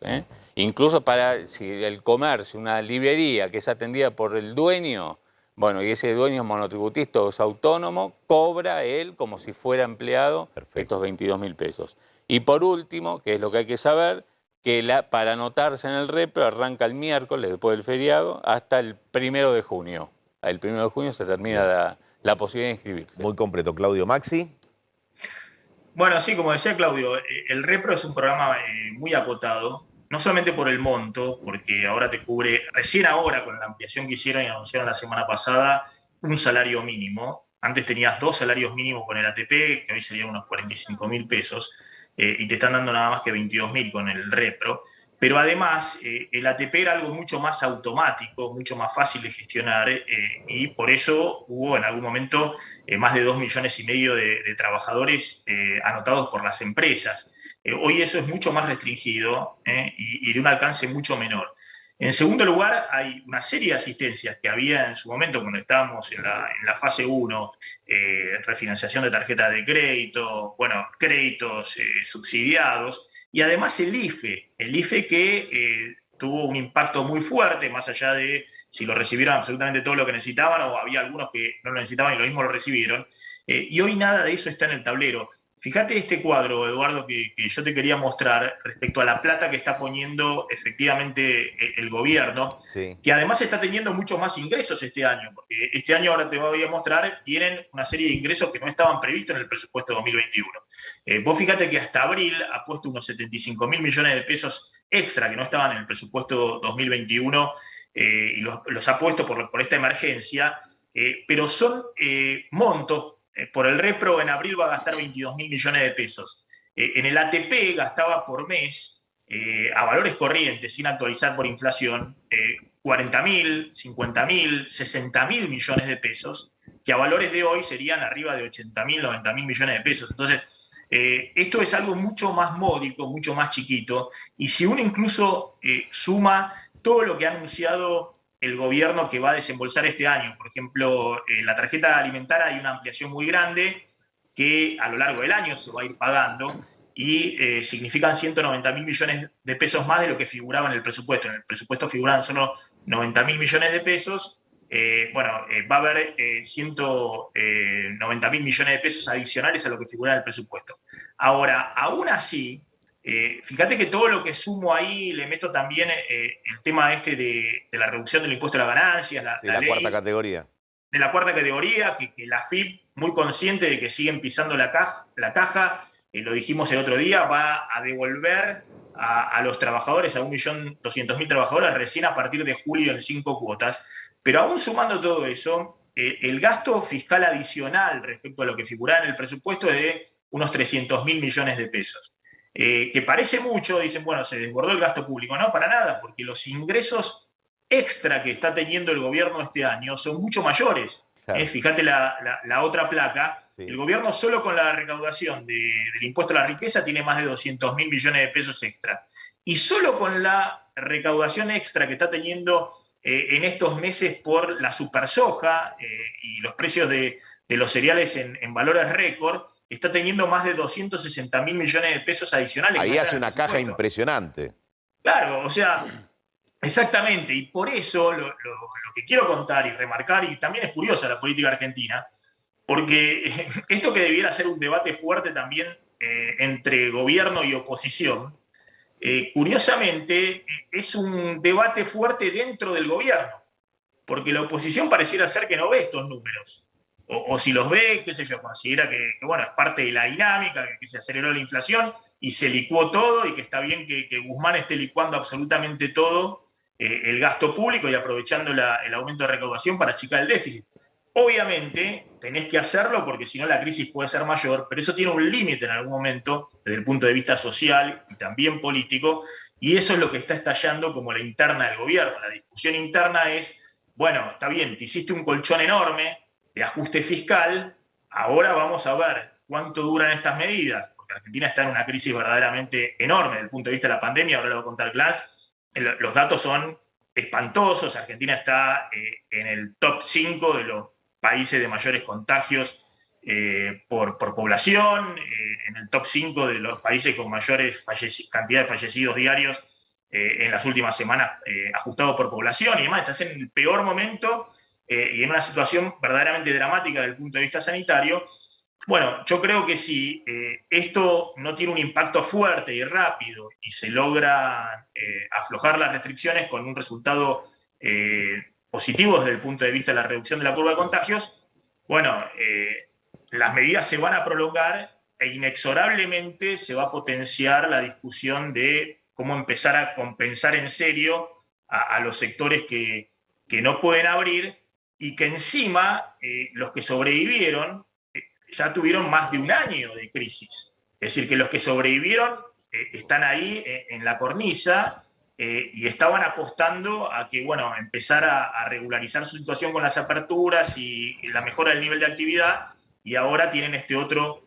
Incluso para si el comercio, una librería que es atendida por el dueño, bueno, y ese dueño es monotributista o es autónomo, cobra él como si fuera empleado estos 22.000 pesos. Y por último, que es lo que hay que saber, que para anotarse en el repro arranca el miércoles después del feriado hasta el 1 de junio. El 1 de junio se termina la posibilidad de inscribirse. Muy completo. Claudio, Maxi. Bueno, sí, como decía Claudio, el repro es un programa muy acotado, no solamente por el monto, porque ahora te cubre, recién ahora con la ampliación que hicieron y anunciaron la semana pasada, un salario mínimo. Antes tenías 2 salarios mínimos con el ATP, que hoy serían unos 45.000 pesos, y te están dando nada más que 22.000 con el repro. Pero además, el ATP era algo mucho más automático, mucho más fácil de gestionar, y por eso hubo en algún momento más de 2,5 millones de trabajadores anotados por las empresas. Hoy eso es mucho más restringido y de un alcance mucho menor. En segundo lugar, hay una serie de asistencias que había en su momento cuando estábamos en la fase 1, refinanciación de tarjetas de crédito, bueno, créditos subsidiados, y además el IFE que tuvo un impacto muy fuerte, más allá de si lo recibieron absolutamente todo lo que necesitaban o había algunos que no lo necesitaban y lo mismo lo recibieron. Y hoy nada de eso está en el tablero. Fíjate este cuadro, Eduardo, que yo te quería mostrar respecto a la plata que está poniendo efectivamente el gobierno, sí, que además está teniendo muchos más ingresos este año, porque este año, ahora te voy a mostrar, tienen una serie de ingresos que no estaban previstos en el presupuesto 2021. Vos fíjate que hasta abril ha puesto unos 75.000 millones de pesos extra que no estaban en el presupuesto 2021 y los ha puesto por esta emergencia, pero son montos. Por el repro en abril va a gastar 22.000 millones de pesos. En el ATP gastaba por mes, a valores corrientes, sin actualizar por inflación, 40.000, 50.000, 60.000 millones de pesos, que a valores de hoy serían arriba de 80.000, 90.000 millones de pesos. Entonces, esto es algo mucho más módico, mucho más chiquito, y si uno incluso suma todo lo que ha anunciado el gobierno que va a desembolsar este año. Por ejemplo, en la tarjeta alimentaria hay una ampliación muy grande que a lo largo del año se va a ir pagando y significan 190.000 millones de pesos más de lo que figuraba en el presupuesto. En el presupuesto figuraban solo 90.000 millones de pesos va a haber 190.000 millones de pesos adicionales a lo que figura en el presupuesto. Ahora, aún así, fíjate que todo lo que sumo ahí, le meto también el tema de la reducción del impuesto a las ganancias, la ley cuarta categoría. De la cuarta categoría, que la FIP, muy consciente de que siguen pisando la caja, lo dijimos el otro día, va a devolver a los trabajadores, a 1.200.000 trabajadores, recién a partir de julio en 5 cuotas. Pero aún sumando todo eso, el gasto fiscal adicional respecto a lo que figuraba en el presupuesto es de unos 300.000 millones de pesos. Que parece mucho, dicen, bueno, se desbordó el gasto público. No, para nada, porque los ingresos extra que está teniendo el gobierno este año son mucho mayores. Claro. Fíjate la otra placa. Sí. El gobierno solo con la recaudación del impuesto a la riqueza tiene más de 200.000 millones de pesos extra. Y solo con la recaudación extra que está teniendo en estos meses por la supersoja y los precios de los cereales en valores récord, está teniendo más de 260.000 millones de pesos adicionales. Ahí hace una caja impresionante. Claro, o sea, exactamente. Y por eso lo que quiero contar y remarcar, y también es curiosa la política argentina, porque esto que debiera ser un debate fuerte también entre gobierno y oposición, curiosamente es un debate fuerte dentro del gobierno, porque la oposición pareciera ser que no ve estos números. O si los ve, qué sé yo, considera que bueno, es parte de la dinámica, que se aceleró la inflación y se licuó todo y que está bien que Guzmán esté licuando absolutamente todo el gasto público y aprovechando el aumento de recaudación para achicar el déficit. Obviamente tenés que hacerlo porque si no la crisis puede ser mayor, pero eso tiene un límite en algún momento desde el punto de vista social y también político, y eso es lo que está estallando como la interna del gobierno. La discusión interna es, bueno, está bien, te hiciste un colchón enorme de ajuste fiscal, ahora vamos a ver cuánto duran estas medidas, porque Argentina está en una crisis verdaderamente enorme desde el punto de vista de la pandemia, ahora lo va a contar Glass, los datos son espantosos, Argentina está en el top 5 de los países de mayores contagios por población, en el top 5 de los países con mayores cantidad de fallecidos diarios en las últimas semanas, ajustado por población, y además estás en el peor momento y en una situación verdaderamente dramática desde el punto de vista sanitario. Bueno, yo creo que si esto no tiene un impacto fuerte y rápido y se logra aflojar las restricciones con un resultado positivo desde el punto de vista de la reducción de la curva de contagios, bueno, las medidas se van a prolongar e inexorablemente se va a potenciar la discusión de cómo empezar a compensar en serio a los sectores que no pueden abrir y que encima los que sobrevivieron ya tuvieron más de un año de crisis. Es decir, que los que sobrevivieron están ahí en la cornisa y estaban apostando a que, bueno, empezara a regularizar su situación con las aperturas y la mejora del nivel de actividad, y ahora tienen este otro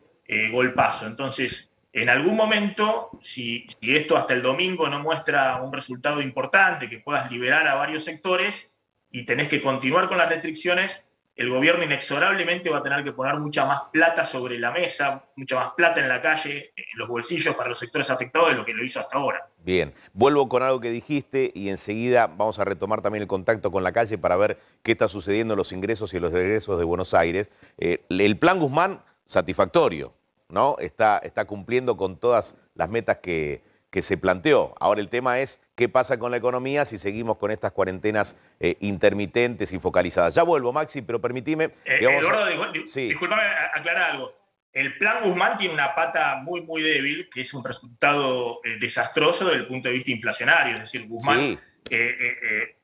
golpazo. Entonces, en algún momento, si esto hasta el domingo no muestra un resultado importante, que puedas liberar a varios sectores y tenés que continuar con las restricciones, el gobierno inexorablemente va a tener que poner mucha más plata sobre la mesa, mucha más plata en la calle, en los bolsillos para los sectores afectados de lo que lo hizo hasta ahora. Bien, vuelvo con algo que dijiste y enseguida vamos a retomar también el contacto con la calle para ver qué está sucediendo en los ingresos y los egresos de Buenos Aires. El plan Guzmán, satisfactorio, ¿no? Está cumpliendo con todas las metas que se planteó. Ahora el tema es qué pasa con la economía si seguimos con estas cuarentenas intermitentes y focalizadas. Ya vuelvo, Maxi, pero permitime... Eduardo, discúlpame aclarar algo. El plan Guzmán tiene una pata muy, muy débil, que es un resultado desastroso desde el punto de vista inflacionario. Es decir, Guzmán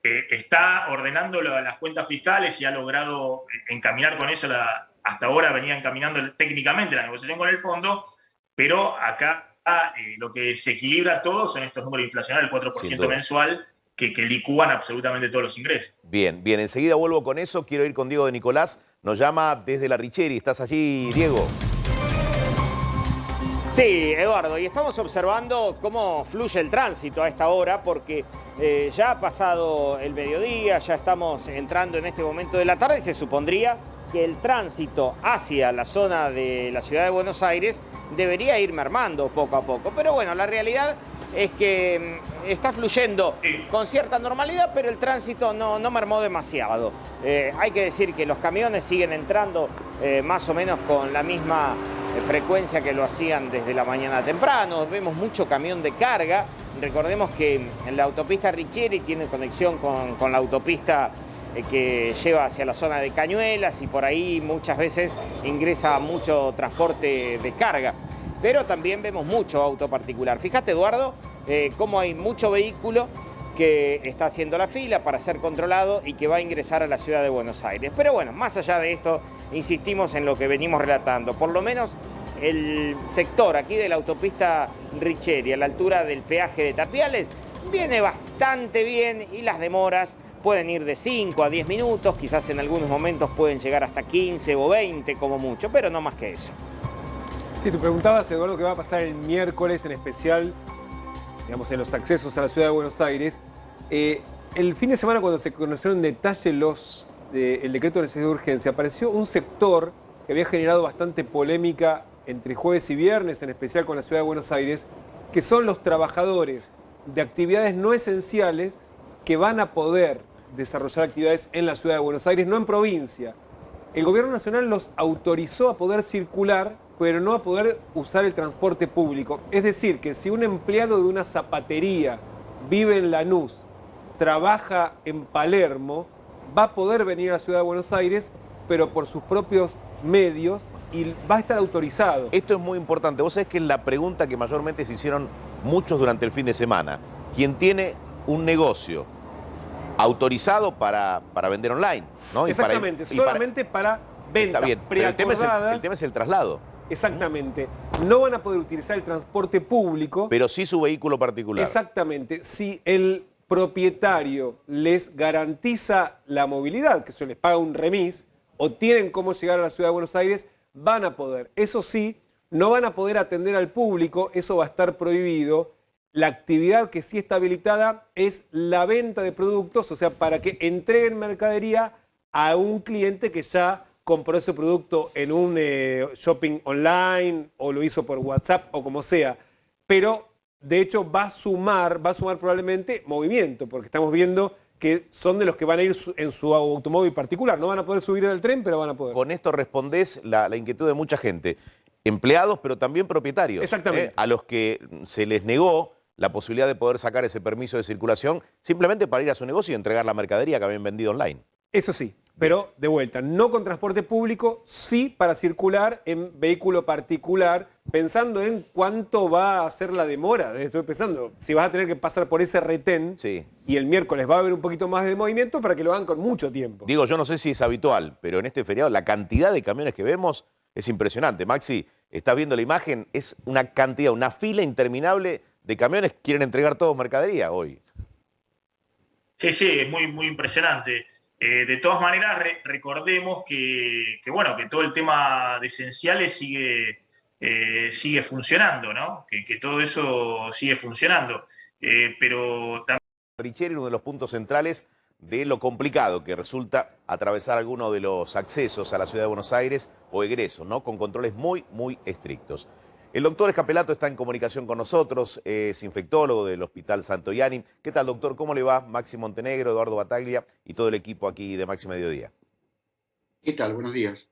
está ordenando las cuentas fiscales y ha logrado encaminar con eso, hasta ahora venía encaminando técnicamente la negociación con el fondo, pero acá lo que se equilibra todo son estos números inflacionarios, el 4% mensual, que licúan absolutamente todos los ingresos. Bien, enseguida vuelvo con eso. Quiero ir con Diego de Nicolás. Nos llama desde la Richeri. ¿Estás allí, Diego? Sí, Eduardo, y estamos observando cómo fluye el tránsito a esta hora, porque ya ha pasado el mediodía, ya estamos entrando en este momento de la tarde y se supondría que el tránsito hacia la zona de la ciudad de Buenos Aires debería ir mermando poco a poco. Pero bueno, la realidad es que está fluyendo con cierta normalidad, pero el tránsito no mermó demasiado. Hay que decir que los camiones siguen entrando más o menos con la misma frecuencia que lo hacían desde la mañana temprano. Vemos mucho camión de carga. Recordemos que la autopista Riccieri tiene conexión con la autopista que lleva hacia la zona de Cañuelas y por ahí muchas veces ingresa mucho transporte de carga. Pero también vemos mucho auto particular. Fíjate, Eduardo, cómo hay mucho vehículo que está haciendo la fila para ser controlado y que va a ingresar a la ciudad de Buenos Aires. Pero bueno, más allá de esto, insistimos en lo que venimos relatando. Por lo menos el sector aquí de la autopista Riccieri, a la altura del peaje de Tapiales, viene bastante bien y las demoras pueden ir de 5 a 10 minutos, quizás en algunos momentos pueden llegar hasta 15 o 20 como mucho, pero no más que eso. Sí, te preguntabas, Eduardo, qué va a pasar el miércoles, en especial, digamos, en los accesos a la ciudad de Buenos Aires. El fin de semana, cuando se conocieron en detalle el decreto de necesidad de urgencia, apareció un sector que había generado bastante polémica entre jueves y viernes, en especial con la ciudad de Buenos Aires, que son los trabajadores de actividades no esenciales que van a poder desarrollar actividades en la ciudad de Buenos Aires, no en provincia. El gobierno nacional los autorizó a poder circular, pero no a poder usar el transporte público. Es decir, que si un empleado de una zapatería vive en Lanús, trabaja en Palermo, va a poder venir a la ciudad de Buenos Aires, pero por sus propios medios y va a estar autorizado. Esto es muy importante. Vos sabés que es la pregunta que mayormente se hicieron muchos durante el fin de semana. ¿Quién tiene un negocio autorizado para vender online? ¿No? Exactamente, solamente para ventas está bien, pero el tema es el traslado. Exactamente. No van a poder utilizar el transporte público. Pero sí su vehículo particular. Exactamente. Si el propietario les garantiza la movilidad, que se les paga un remis, o tienen cómo llegar a la ciudad de Buenos Aires, van a poder. Eso sí, no van a poder atender al público, eso va a estar prohibido. La actividad que sí está habilitada es la venta de productos, o sea, para que entreguen mercadería a un cliente que ya compró ese producto en un shopping online o lo hizo por WhatsApp o como sea. Pero, de hecho, va a sumar probablemente movimiento, porque estamos viendo que son de los que van a ir en su automóvil particular. No van a poder subir del tren, pero van a poder. Con esto respondés la inquietud de mucha gente. Empleados, pero también propietarios. Exactamente. A los que se les negó la posibilidad de poder sacar ese permiso de circulación simplemente para ir a su negocio y entregar la mercadería que habían vendido online. Eso sí, pero de vuelta, no con transporte público, sí para circular en vehículo particular, pensando en cuánto va a ser la demora. Estoy pensando, si vas a tener que pasar por ese retén y el miércoles va a haber un poquito más de movimiento para que lo hagan con mucho tiempo. Digo, yo no sé si es habitual, pero en este feriado la cantidad de camiones que vemos es impresionante. Maxi, estás viendo la imagen, es una cantidad, una fila interminable de camiones que quieren entregar todo mercadería hoy. Sí, es muy impresionante. De todas maneras, recordemos que todo el tema de esenciales sigue funcionando, ¿no? Que todo eso sigue funcionando. Pero también... Riccieri, uno de los puntos centrales de lo complicado que resulta atravesar alguno de los accesos a la ciudad de Buenos Aires o egresos, ¿no? Con controles muy estrictos. El doctor Escapelato está en comunicación con nosotros, es infectólogo del Hospital Santoyani. ¿Qué tal, doctor? ¿Cómo le va? Maxi Montenegro, Eduardo Bataglia y todo el equipo aquí de Maxi Mediodía. ¿Qué tal? Buenos días.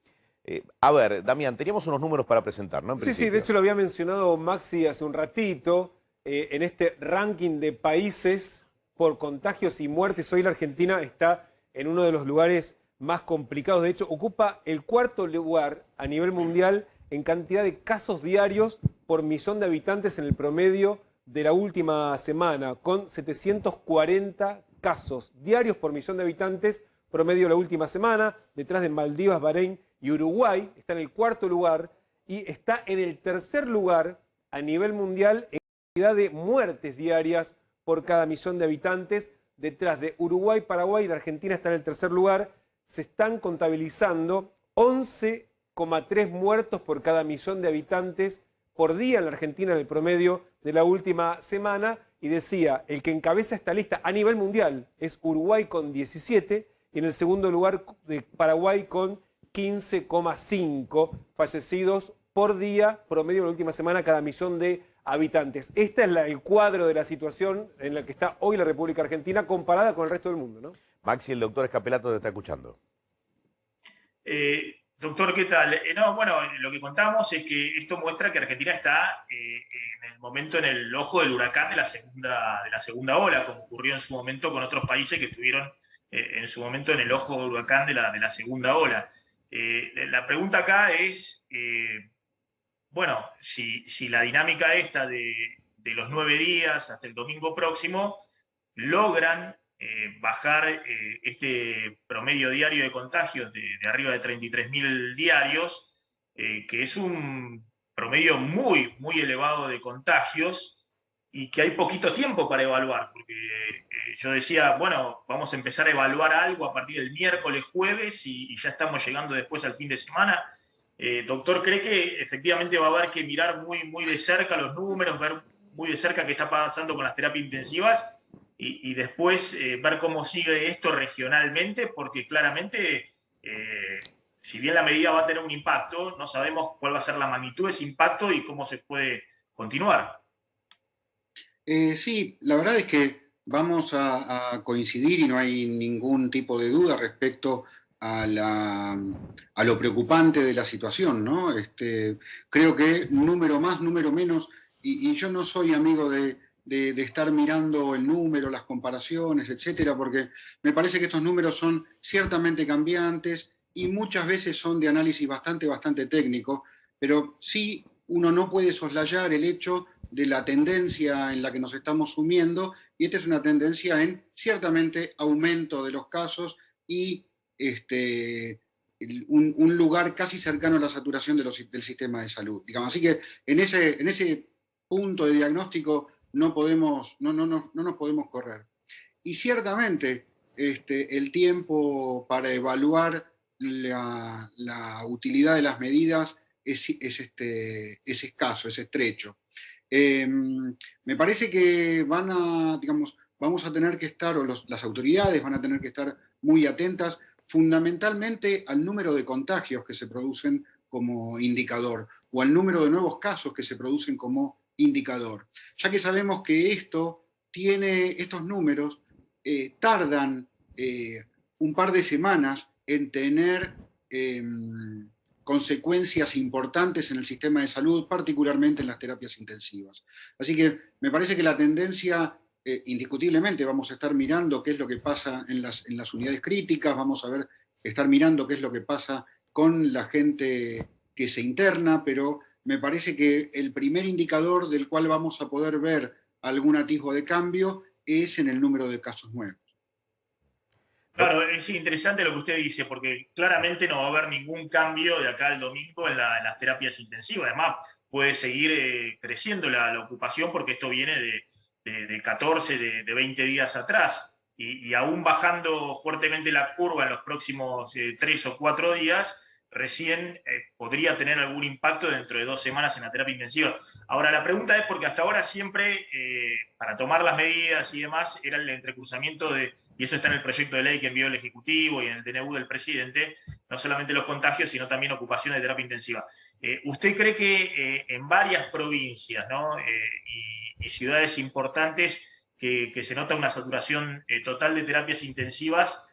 A ver, Damián, teníamos unos números para presentar, ¿no? Sí, de hecho lo había mencionado Maxi hace un ratito. En este ranking de países por contagios y muertes, hoy la Argentina está en uno de los lugares más complicados. De hecho, ocupa el 4º lugar a nivel mundial en cantidad de casos diarios por millón de habitantes en el promedio de la última semana, con 740 casos diarios por millón de habitantes promedio de la última semana. Detrás de Maldivas, Bahrein y Uruguay está en el 4º lugar y está en el 3er lugar a nivel mundial en cantidad de muertes diarias por cada millón de habitantes. Detrás de Uruguay, Paraguay y la Argentina está en el 3er lugar. Se están contabilizando 11,3 muertos por cada millón de habitantes por día en la Argentina en el promedio de la última semana. Y decía, el que encabeza esta lista a nivel mundial es Uruguay con 17 y en el segundo lugar de Paraguay con 15,5 fallecidos por día promedio de la última semana cada millón de habitantes. Este es el cuadro de la situación en la que está hoy la República Argentina comparada con el resto del mundo, ¿no? Maxi, el doctor Escapelato te está escuchando. Doctor, ¿qué tal? No, bueno, lo que contamos es que esto muestra que Argentina está en el momento en el ojo del huracán de la segunda ola, como ocurrió en su momento con otros países que estuvieron en su momento en el ojo del huracán de la segunda ola. La pregunta acá es, bueno, si la dinámica esta de los 9 días hasta el domingo próximo logran bajar este promedio diario de contagios de arriba de 33.000 diarios, que es un promedio muy, muy elevado de contagios y que hay poquito tiempo para evaluar, porque yo decía, bueno, vamos a empezar a evaluar algo a partir del miércoles, jueves y ya estamos llegando después al fin de semana. Doctor, ¿cree que efectivamente va a haber que mirar muy, muy de cerca los números, ver muy de cerca qué está pasando con las terapias intensivas y después ver cómo sigue esto regionalmente? Porque claramente, si bien la medida va a tener un impacto, no sabemos cuál va a ser la magnitud de ese impacto y cómo se puede continuar. Sí, la verdad es que vamos a coincidir y no hay ningún tipo de duda respecto a lo preocupante de la situación, ¿no? Creo que número más, número menos, y yo no soy amigo de estar mirando el número, las comparaciones, etcétera, porque me parece que estos números son ciertamente cambiantes y muchas veces son de análisis bastante técnico, pero sí uno no puede soslayar el hecho de la tendencia en la que nos estamos sumiendo, y esta es una tendencia en ciertamente aumento de los casos y un lugar casi cercano a la saturación del sistema de salud, digamos. Así que en ese punto de diagnóstico no nos podemos correr. Y ciertamente el tiempo para evaluar la utilidad de las medidas es escaso, es estrecho. Me parece que vamos a tener que estar, o las autoridades van a tener que estar muy atentas, fundamentalmente al número de contagios que se producen como indicador, o al número de nuevos casos que se producen como indicador, ya que sabemos que estos números tardan un par de semanas en tener consecuencias importantes en el sistema de salud, particularmente en las terapias intensivas. Así que me parece que la tendencia, indiscutiblemente, vamos a estar mirando qué es lo que pasa en las unidades críticas, vamos a estar mirando qué es lo que pasa con la gente que se interna, pero me parece que el primer indicador del cual vamos a poder ver algún atisbo de cambio es en el número de casos nuevos. Claro, es interesante lo que usted dice, porque claramente no va a haber ningún cambio de acá al domingo en las terapias intensivas. Además, puede seguir creciendo la ocupación, porque esto viene de 14, de 20 días atrás. Y aún bajando fuertemente la curva en los próximos 3 o 4 días, recién podría tener algún impacto dentro de 2 semanas en la terapia intensiva. Ahora, la pregunta es porque hasta ahora siempre, para tomar las medidas y demás, era el entrecruzamiento y eso está en el proyecto de ley que envió el Ejecutivo y en el DNU del presidente, no solamente los contagios, sino también ocupaciones de terapia intensiva. ¿Usted cree que en varias provincias, ¿no? y ciudades importantes que se nota una saturación total de terapias intensivas,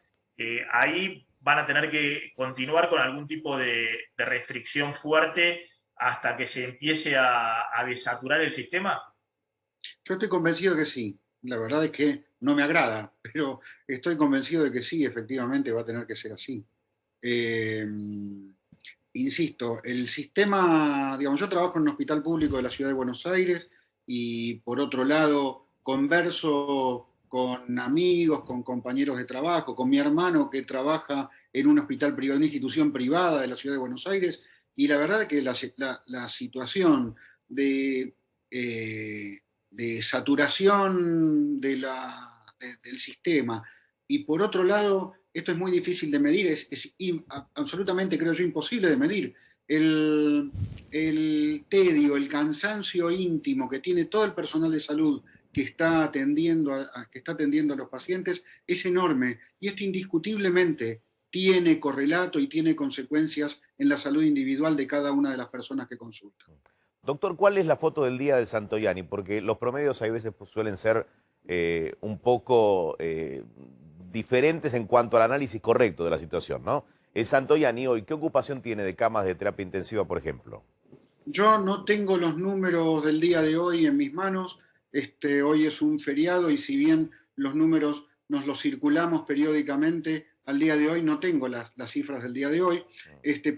ahí van a tener que continuar con algún tipo de restricción fuerte hasta que se empiece a desaturar el sistema? Yo estoy convencido de que sí. La verdad es que no me agrada, pero estoy convencido de que sí, efectivamente va a tener que ser así. Insisto, el sistema, digamos, yo trabajo en un hospital público de la ciudad de Buenos Aires y por otro lado converso con amigos, con compañeros de trabajo, con mi hermano que trabaja en un hospital privado, una institución privada de la ciudad de Buenos Aires, y la verdad es que la situación de saturación del sistema, y por otro lado, esto es muy difícil de medir, es absolutamente, creo yo, imposible de medir. El tedio, el cansancio íntimo que tiene todo el personal de salud que está atendiendo a los pacientes es enorme, y esto indiscutiblemente tiene correlato y tiene consecuencias en la salud individual de cada una de las personas que consultan. Doctor, ¿cuál es la foto del día de Santoyani? Porque los promedios hay veces suelen ser un poco diferentes en cuanto al análisis correcto de la situación, ¿no? El Santoyani hoy, ¿qué ocupación tiene de camas de terapia intensiva, por ejemplo? Yo no tengo los números del día de hoy en mis manos. Hoy es un feriado y si bien los números nos los circulamos periódicamente, al día de hoy no tengo las cifras del día de hoy,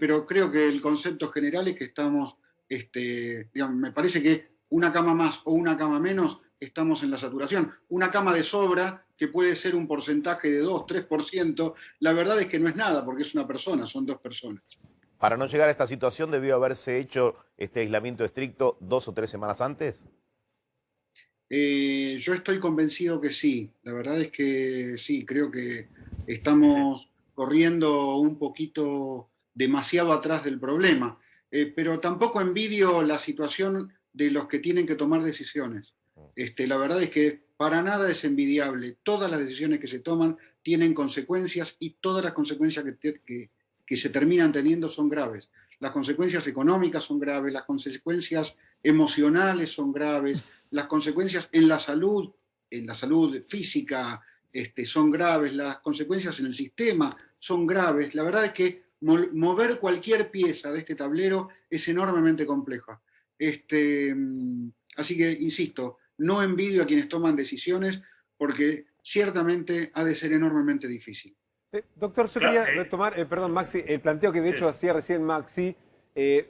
pero creo que el concepto general es que estamos, digamos, me parece que una cama más o una cama menos, estamos en la saturación. Una cama de sobra, que puede ser un porcentaje de 2-3%, la verdad es que no es nada, porque es una persona, son 2 personas. Para no llegar a esta situación, ¿debió haberse hecho este aislamiento estricto 2 o 3 semanas antes? Yo estoy convencido que sí. La verdad es que sí, creo que estamos corriendo un poquito demasiado atrás del problema. Pero tampoco envidio la situación de los que tienen que tomar decisiones. La verdad es que para nada es envidiable. Todas las decisiones que se toman tienen consecuencias y todas las consecuencias que se terminan teniendo son graves. Las consecuencias económicas son graves, las consecuencias emocionales son graves, las consecuencias en la salud física son graves, las consecuencias en el sistema son graves. La verdad es que mover cualquier pieza de este tablero es enormemente compleja. Así que, insisto, no envidio a quienes toman decisiones porque ciertamente ha de ser enormemente difícil. Doctor, yo quería retomar, perdón, Maxi, el planteo que de hecho hacía recién Maxi,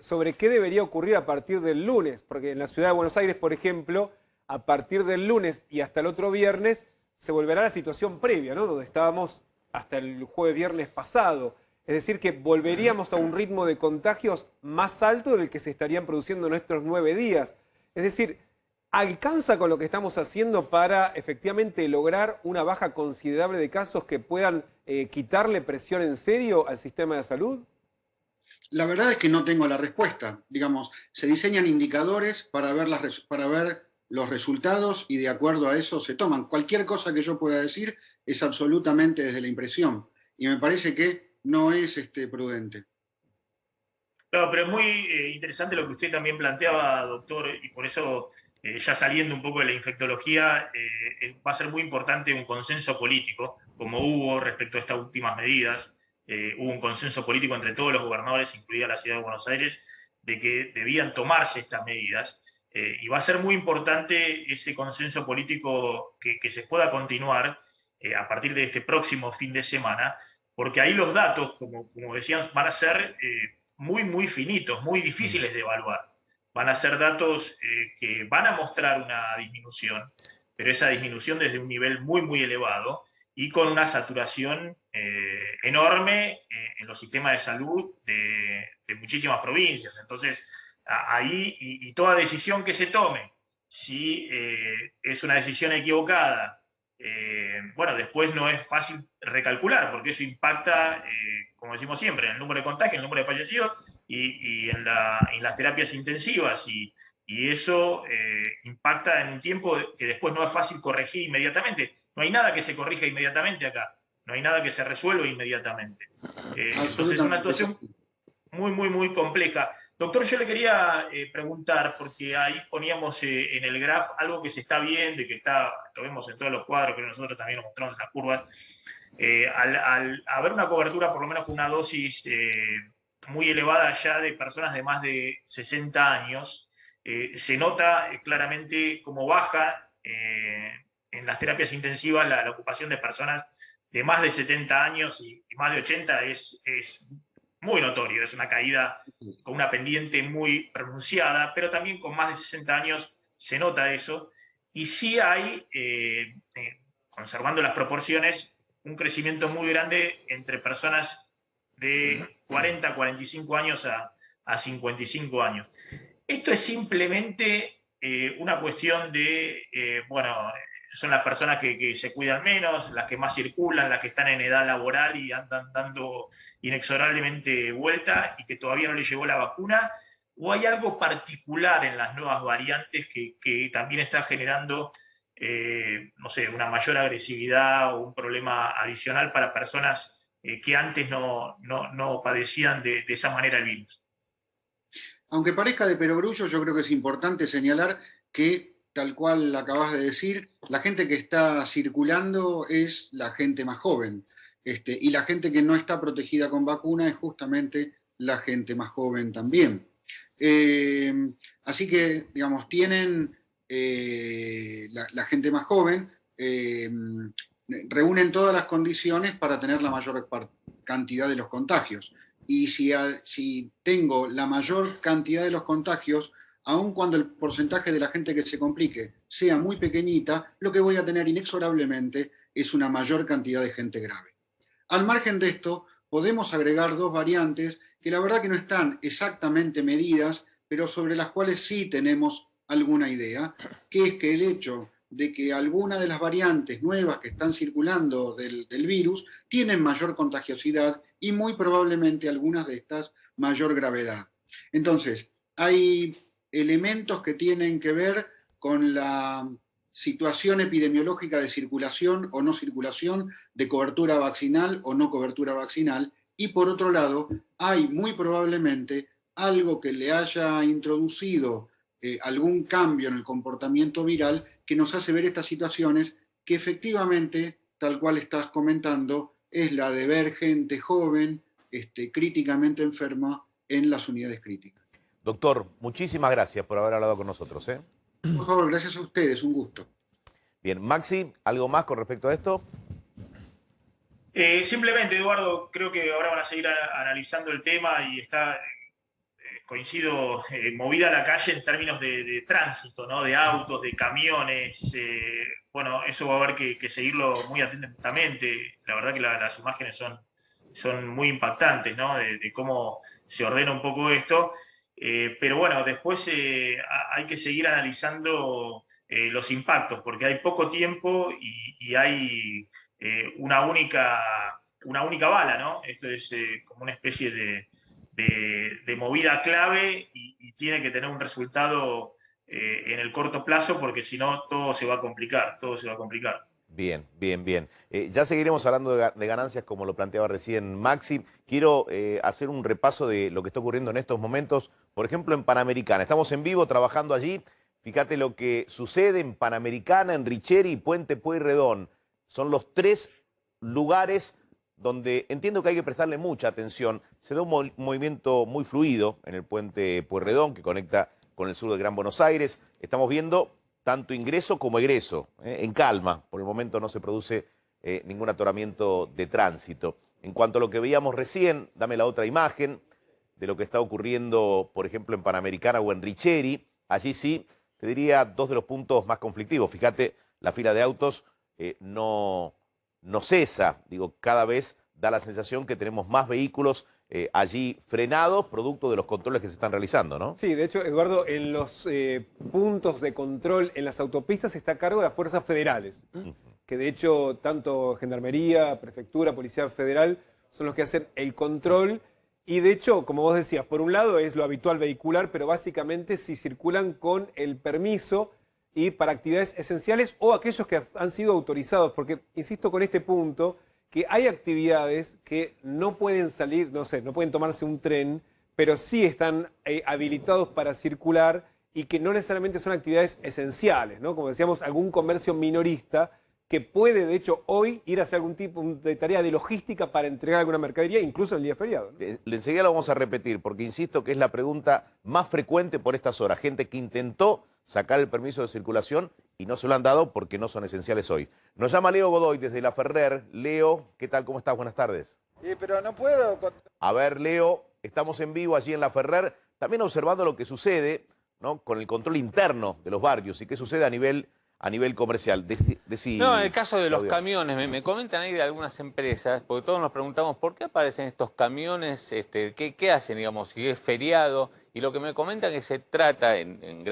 sobre qué debería ocurrir a partir del lunes, porque en la ciudad de Buenos Aires, por ejemplo, a partir del lunes y hasta el otro viernes, se volverá a la situación previa, ¿no? Donde estábamos hasta el jueves viernes pasado. Es decir, que volveríamos a un ritmo de contagios más alto del que se estarían produciendo en estos 9 días. Es decir, ¿alcanza con lo que estamos haciendo para efectivamente lograr una baja considerable de casos que puedan quitarle presión en serio al sistema de salud? La verdad es que no tengo la respuesta. Digamos, se diseñan indicadores para ver los resultados y de acuerdo a eso se toman. Cualquier cosa que yo pueda decir es absolutamente desde la impresión y me parece que no es prudente. Claro, pero es muy interesante lo que usted también planteaba, doctor, y por eso, ya saliendo un poco de la infectología, va a ser muy importante un consenso político, como hubo respecto a estas últimas medidas. Hubo un consenso político entre todos los gobernadores, incluida la ciudad de Buenos Aires, de que debían tomarse estas medidas. Y va a ser muy importante ese consenso político que se pueda continuar a partir de este próximo fin de semana, porque ahí los datos, como decían, van a ser muy finitos, muy difíciles de evaluar. Van a ser datos que van a mostrar una disminución, pero esa disminución desde un nivel muy elevado y con una saturación enorme en los sistemas de salud de muchísimas provincias. Entonces, ahí, y toda decisión que se tome, si es una decisión equivocada, bueno, después no es fácil recalcular, porque eso impacta, como decimos siempre, en el número de contagios, en el número de fallecidos y en las terapias intensivas. Y eso impacta en un tiempo que después no es fácil corregir inmediatamente. No hay nada que se corrija inmediatamente acá. No hay nada que se resuelva inmediatamente. Entonces es una situación muy compleja. Doctor, yo le quería preguntar, porque ahí poníamos en el graph algo que se está viendo y que lo vemos en todos los cuadros, pero nosotros también lo mostramos en las curvas. Al haber una cobertura, por lo menos con una dosis muy elevada ya de personas de más de 60 años, se nota claramente cómo baja en las terapias intensivas la ocupación de personas de más de 70 años y más de 80 es muy notorio, es una caída con una pendiente muy pronunciada, pero también con más de 60 años se nota eso, y sí hay, conservando las proporciones, un crecimiento muy grande entre personas de 40 a 45 años a 55 años. Esto es simplemente una cuestión de, bueno, son las personas que se cuidan menos, las que más circulan, las que están en edad laboral y andan dando inexorablemente vuelta y que todavía no les llegó la vacuna, o hay algo particular en las nuevas variantes que también está generando, no sé, una mayor agresividad o un problema adicional para personas que antes no padecían de esa manera el virus. Aunque parezca de perogrullo, yo creo que es importante señalar que, tal cual acabas de decir, la gente que está circulando es la gente más joven. Y la gente que no está protegida con vacuna es justamente la gente más joven también. Así que, digamos, tienen la gente más joven, reúnen todas las condiciones para tener la mayor cantidad de los contagios. Y si tengo la mayor cantidad de los contagios, aun cuando el porcentaje de la gente que se complique sea muy pequeñita, lo que voy a tener inexorablemente es una mayor cantidad de gente grave. Al margen de esto, podemos agregar dos variantes que la verdad que no están exactamente medidas, pero sobre las cuales sí tenemos alguna idea, que es que el hecho de que algunas de las variantes nuevas que están circulando del virus tienen mayor contagiosidad y muy probablemente algunas de estas mayor gravedad. Entonces, hay elementos que tienen que ver con la situación epidemiológica de circulación o no circulación, de cobertura vaccinal o no cobertura vaccinal, y por otro lado, hay muy probablemente algo que le haya introducido algún cambio en el comportamiento viral que nos hace ver estas situaciones que efectivamente, tal cual estás comentando, es la de ver gente joven, críticamente enferma en las unidades críticas. Doctor, muchísimas gracias por haber hablado con nosotros. Por favor, gracias a ustedes, un gusto. Bien, Maxi, ¿algo más con respecto a esto? Simplemente, Eduardo, creo que ahora van a seguir analizando el tema y está, coincido, movida la calle en términos de tránsito, ¿no? De autos, de camiones. Bueno, eso va a haber que seguirlo muy atentamente. La verdad que las imágenes son muy impactantes, ¿no? De cómo se ordena un poco esto. Pero bueno, después hay que seguir analizando los impactos, porque hay poco tiempo y hay una única bala, ¿no? Esto es como una especie de movida clave y tiene que tener un resultado en el corto plazo, porque si no todo se va a complicar, Bien, bien, bien. Ya seguiremos hablando de ganancias como lo planteaba recién Maxi. Quiero hacer un repaso de lo que está ocurriendo en estos momentos, por ejemplo en Panamericana. Estamos en vivo trabajando allí. Fíjate lo que sucede en Panamericana, en Richeri y Puente Pueyrredón. Son los tres lugares donde entiendo que hay que prestarle mucha atención. Se da un movimiento muy fluido en el Puente Pueyrredón que conecta con el sur del Gran Buenos Aires. Estamos viendo tanto ingreso como egreso, en calma. Por el momento no se produce ningún atoramiento de tránsito. En cuanto a lo que veíamos recién, dame la otra imagen de lo que está ocurriendo, por ejemplo, en Panamericana o en Richeri. Allí sí, te diría, dos de los puntos más conflictivos. Fíjate, la fila de autos no cesa. Digo, cada vez da la sensación que tenemos más vehículos allí frenados, producto de los controles que se están realizando, ¿no? Sí, de hecho, Eduardo, en los puntos de control en las autopistas está a cargo de las fuerzas federales, que de hecho tanto Gendarmería, Prefectura, Policía Federal son los que hacen el control y de hecho, como vos decías, por un lado es lo habitual vehicular, pero básicamente si circulan con el permiso y para actividades esenciales o aquellos que han sido autorizados, porque insisto con este punto, que hay actividades que no pueden salir, no sé, no pueden tomarse un tren, pero sí están habilitados para circular y que no necesariamente son actividades esenciales, ¿no? Como decíamos, algún comercio minorista que puede, de hecho, hoy ir a hacer algún tipo de tarea de logística para entregar alguna mercadería, incluso en el día feriado, ¿no? Enseguida lo vamos a repetir, porque insisto que es la pregunta más frecuente por estas horas. Gente que intentó sacar el permiso de circulación y no se lo han dado porque no son esenciales hoy. Nos llama Leo Godoy desde La Ferrer. Leo, ¿qué tal? ¿Cómo estás? Buenas tardes. Pero no puedo... A ver, Leo, estamos en vivo allí en La Ferrer, también observando lo que sucede, ¿no?, con el control interno de los barrios y qué sucede a nivel comercial. No, en el caso de los camiones, me comentan ahí de algunas empresas, porque todos nos preguntamos por qué aparecen estos camiones, qué hacen, digamos, si es feriado. Y lo que me comentan es que se trata en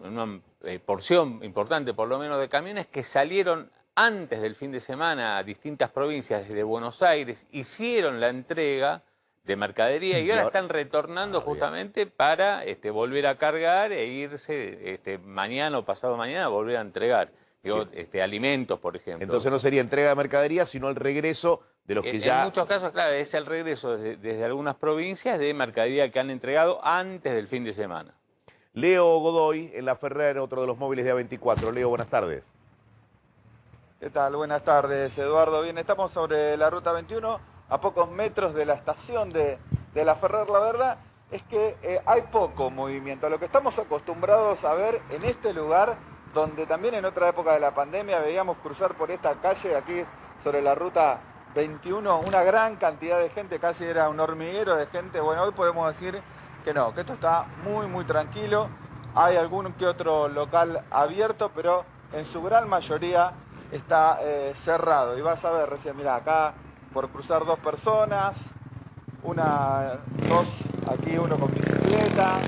una porción importante, por lo menos, de camiones que salieron antes del fin de semana a distintas provincias desde Buenos Aires, hicieron la entrega de mercadería y ahora están retornando justamente para volver a cargar e irse mañana o pasado mañana a volver a entregar. Digo, alimentos, por ejemplo. Entonces no sería entrega de mercadería, sino el regreso de los que ya... En muchos casos, claro, es el regreso desde algunas provincias de mercadería que han entregado antes del fin de semana. Leo Godoy, en La Ferrer, otro de los móviles de A24. Leo, buenas tardes. ¿Qué tal? Buenas tardes, Eduardo. Bien, estamos sobre la Ruta 21, a pocos metros de la estación de La Ferrer. La verdad es que hay poco movimiento. A lo que estamos acostumbrados a ver en este lugar, donde también en otra época de la pandemia veíamos cruzar por esta calle, aquí sobre la Ruta 21, una gran cantidad de gente, casi era un hormiguero de gente. Bueno, hoy podemos decir que no, que esto está muy, muy tranquilo. Hay algún que otro local abierto, pero en su gran mayoría está cerrado. Y vas a ver recién, mira, acá por cruzar 2 personas, dos, aquí uno con bicicleta.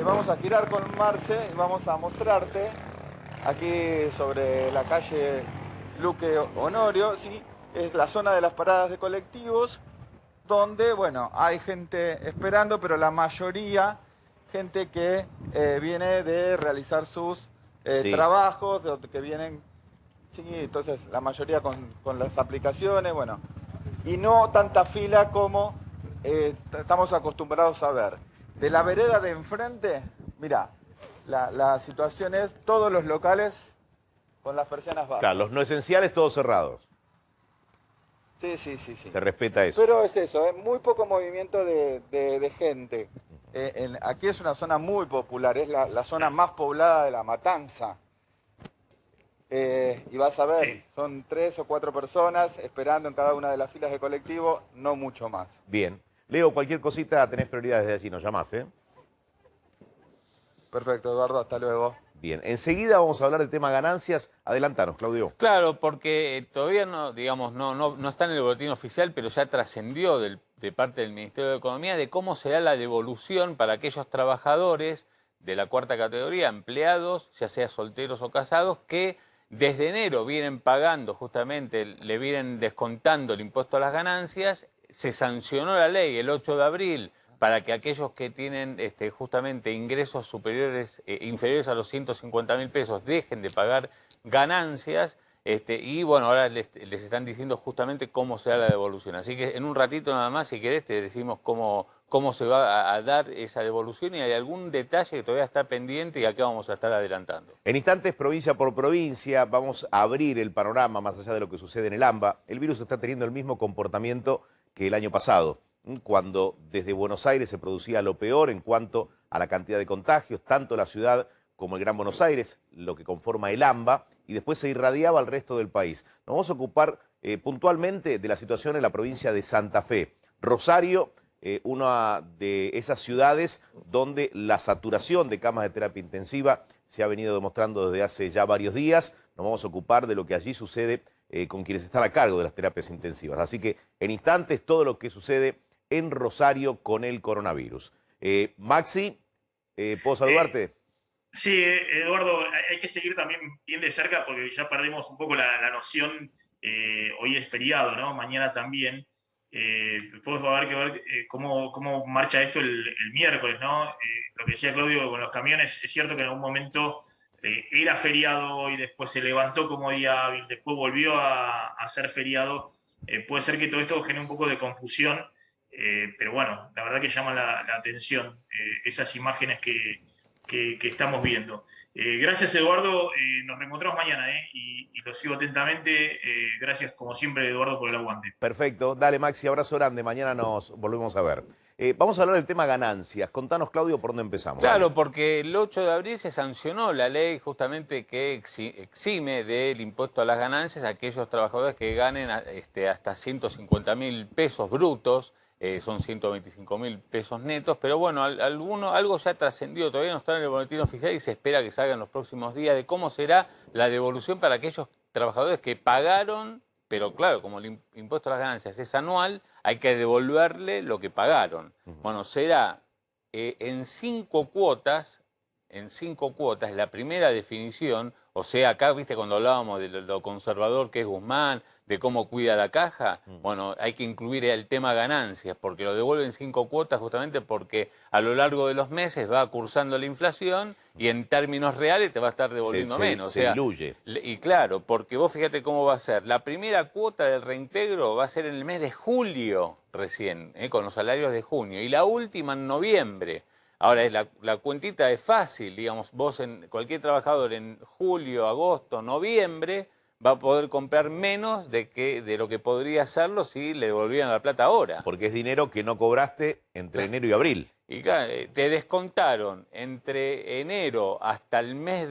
Vamos a girar con Marce y vamos a mostrarte aquí sobre la calle Luque Honorio, ¿sí? Es la zona de las paradas de colectivos, donde, bueno, hay gente esperando, pero la mayoría, gente que viene de realizar sus trabajos, que vienen... Sí, entonces la mayoría con las aplicaciones, bueno, y no tanta fila como estamos acostumbrados a ver. De la vereda de enfrente, mira, la situación es todos los locales con las persianas bajas. Claro, los no esenciales todos cerrados. Sí. Se respeta eso. Pero es eso, muy poco movimiento de gente. Aquí es una zona muy popular, es la zona más poblada de La Matanza. Y vas a ver, son 3 o 4 personas esperando en cada una de las filas de colectivo, no mucho más. Bien. Leo, cualquier cosita tenés prioridad desde allí, nos llamás, ¿eh? Perfecto, Eduardo, hasta luego. Bien, enseguida vamos a hablar del tema ganancias. Adelantanos, Claudio. Claro, porque todavía no, digamos, no está en el boletín oficial, pero ya trascendió de parte del Ministerio de Economía de cómo será la devolución para aquellos trabajadores de la 4ª categoría, empleados, ya sea solteros o casados, que desde enero vienen pagando justamente, le vienen descontando el impuesto a las ganancias. Se sancionó la ley el 8 de abril para que aquellos que tienen justamente ingresos superiores, inferiores a los 150.000 pesos dejen de pagar ganancias. Y bueno, ahora les están diciendo justamente cómo será la devolución. Así que en un ratito nada más, si querés, te decimos cómo se va a dar esa devolución, y hay algún detalle que todavía está pendiente y acá vamos a estar adelantando. En instantes, provincia por provincia, vamos a abrir el panorama más allá de lo que sucede en el AMBA. El virus está teniendo el mismo comportamiento que el año pasado, cuando desde Buenos Aires se producía lo peor en cuanto a la cantidad de contagios, tanto la ciudad como el Gran Buenos Aires, lo que conforma el AMBA, y después se irradiaba al resto del país. Nos vamos a ocupar puntualmente de la situación en la provincia de Santa Fe. Rosario, una de esas ciudades donde la saturación de camas de terapia intensiva se ha venido demostrando desde hace ya varios días. Nos vamos a ocupar de lo que allí sucede con quienes están a cargo de las terapias intensivas. Así que en instantes todo lo que sucede en Rosario con el coronavirus. Maxi, ¿puedo saludarte? Sí, Eduardo, hay que seguir también bien de cerca porque ya perdemos un poco la noción. Hoy es feriado, ¿no? Mañana también. Después va a haber que ver cómo marcha esto el miércoles, ¿no? Lo que decía Claudio con los camiones, es cierto que en algún momento era feriado y después se levantó como día hábil, después volvió a ser feriado. Puede ser que todo esto genere un poco de confusión, pero bueno, la verdad que llama la atención esas imágenes que estamos viendo. Gracias, Eduardo. Nos reencontramos mañana y lo sigo atentamente. Gracias, como siempre, Eduardo, por el aguante. Perfecto. Dale, Maxi, abrazo grande. Mañana nos volvemos a ver. Vamos a hablar del tema ganancias. Contanos, Claudio, por dónde empezamos. Claro, Dale. porque el 8 de abril se sancionó la ley justamente que exime del impuesto a las ganancias a aquellos trabajadores que ganen hasta 150.000 pesos brutos. Son 125.000 pesos netos, pero bueno, algo ya trascendió, todavía no está en el boletín oficial y se espera que salga en los próximos días de cómo será la devolución para aquellos trabajadores que pagaron, pero claro, como el impuesto a las ganancias es anual, hay que devolverle lo que pagaron. Bueno, será en 5 cuotas, la primera definición, O sea, acá, viste, cuando hablábamos de lo conservador que es Guzmán, de cómo cuida la caja, bueno, hay que incluir el tema ganancias, porque lo devuelven 5 cuotas justamente porque a lo largo de los meses va cursando la inflación y en términos reales te va a estar devolviendo menos. Se diluye. Y claro, porque vos fíjate cómo va a ser. La primera cuota del reintegro va a ser en el mes de julio recién, con los salarios de junio, y la última en noviembre. Ahora, la cuentita es fácil, digamos, cualquier trabajador en julio, agosto, noviembre va a poder comprar menos de lo que podría hacerlo si le devolvieran la plata ahora. Porque es dinero que no cobraste entre enero y abril. Y claro, te descontaron entre enero hasta el mes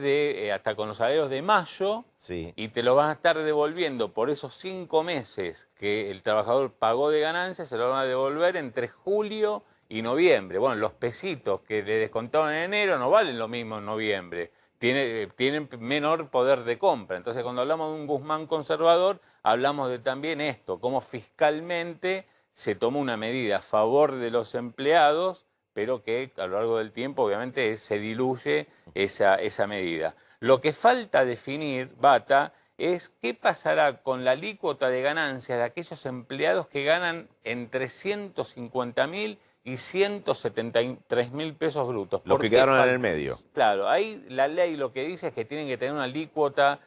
hasta con los salarios de mayo, sí, y te lo van a estar devolviendo por esos 5 meses que el trabajador pagó de ganancias, se lo van a devolver entre julio y noviembre. Bueno, los pesitos que le descontaron en enero no valen lo mismo en noviembre. Tienen menor poder de compra. Entonces, cuando hablamos de un Guzmán conservador, hablamos de también esto, cómo fiscalmente se toma una medida a favor de los empleados, pero que a lo largo del tiempo, obviamente, se diluye esa medida. Lo que falta definir, Bata, es qué pasará con la alícuota de ganancias de aquellos empleados que ganan entre 150.000 y 173.000 pesos brutos. Los que quedaron en el medio. Claro, ahí la ley lo que dice es que tienen que tener una alícuota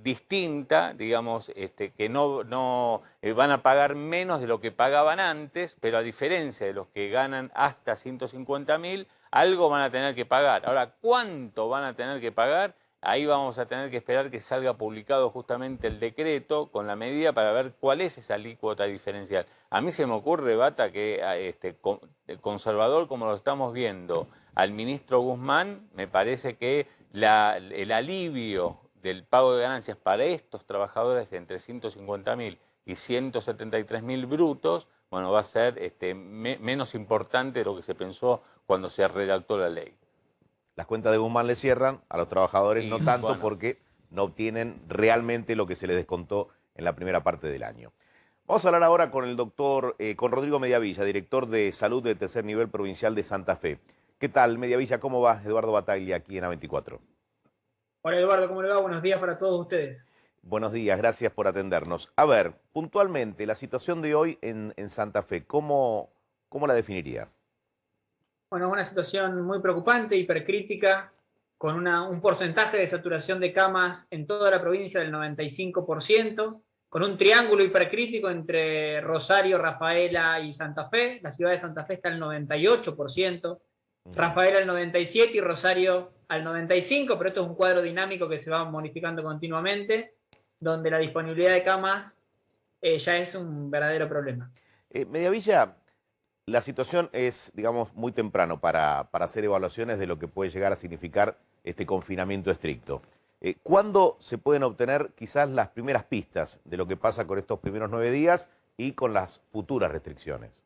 distinta, digamos, que no van a pagar menos de lo que pagaban antes, pero a diferencia de los que ganan hasta 150.000, algo van a tener que pagar. Ahora, ¿cuánto van a tener que pagar? Ahí vamos a tener que esperar que salga publicado justamente el decreto con la medida para ver cuál es esa alícuota diferencial. A mí se me ocurre, Bata, que conservador como lo estamos viendo al ministro Guzmán, me parece que el alivio del pago de ganancias para estos trabajadores de entre 150.000 y 173.000 brutos, bueno, va a ser menos importante de lo que se pensó cuando se redactó la ley. Las cuentas de Guzmán le cierran, a los trabajadores no tanto, porque no obtienen realmente lo que se les descontó en la primera parte del año. Vamos a hablar ahora con el doctor, con Rodrigo Mediavilla, director de Salud de Tercer Nivel Provincial de Santa Fe. ¿Qué tal, Mediavilla? ¿Cómo va? Eduardo Bataglia, aquí en A24. Hola, Eduardo, ¿cómo le va? Buenos días para todos ustedes. Buenos días, gracias por atendernos. A ver, puntualmente, la situación de hoy en Santa Fe, ¿cómo la definiría? Bueno, una situación muy preocupante, hipercrítica, con un porcentaje de saturación de camas en toda la provincia del 95%, con un triángulo hipercrítico entre Rosario, Rafaela y Santa Fe. La ciudad de Santa Fe está al 98%, Rafaela al 97% y Rosario al 95%, pero esto es un cuadro dinámico que se va modificando continuamente, donde la disponibilidad de camas ya es un verdadero problema. Mediavilla, la situación es, digamos, muy temprano para hacer evaluaciones de lo que puede llegar a significar este confinamiento estricto. ¿Cuándo se pueden obtener quizás las primeras pistas de lo que pasa con estos primeros 9 días y con las futuras restricciones?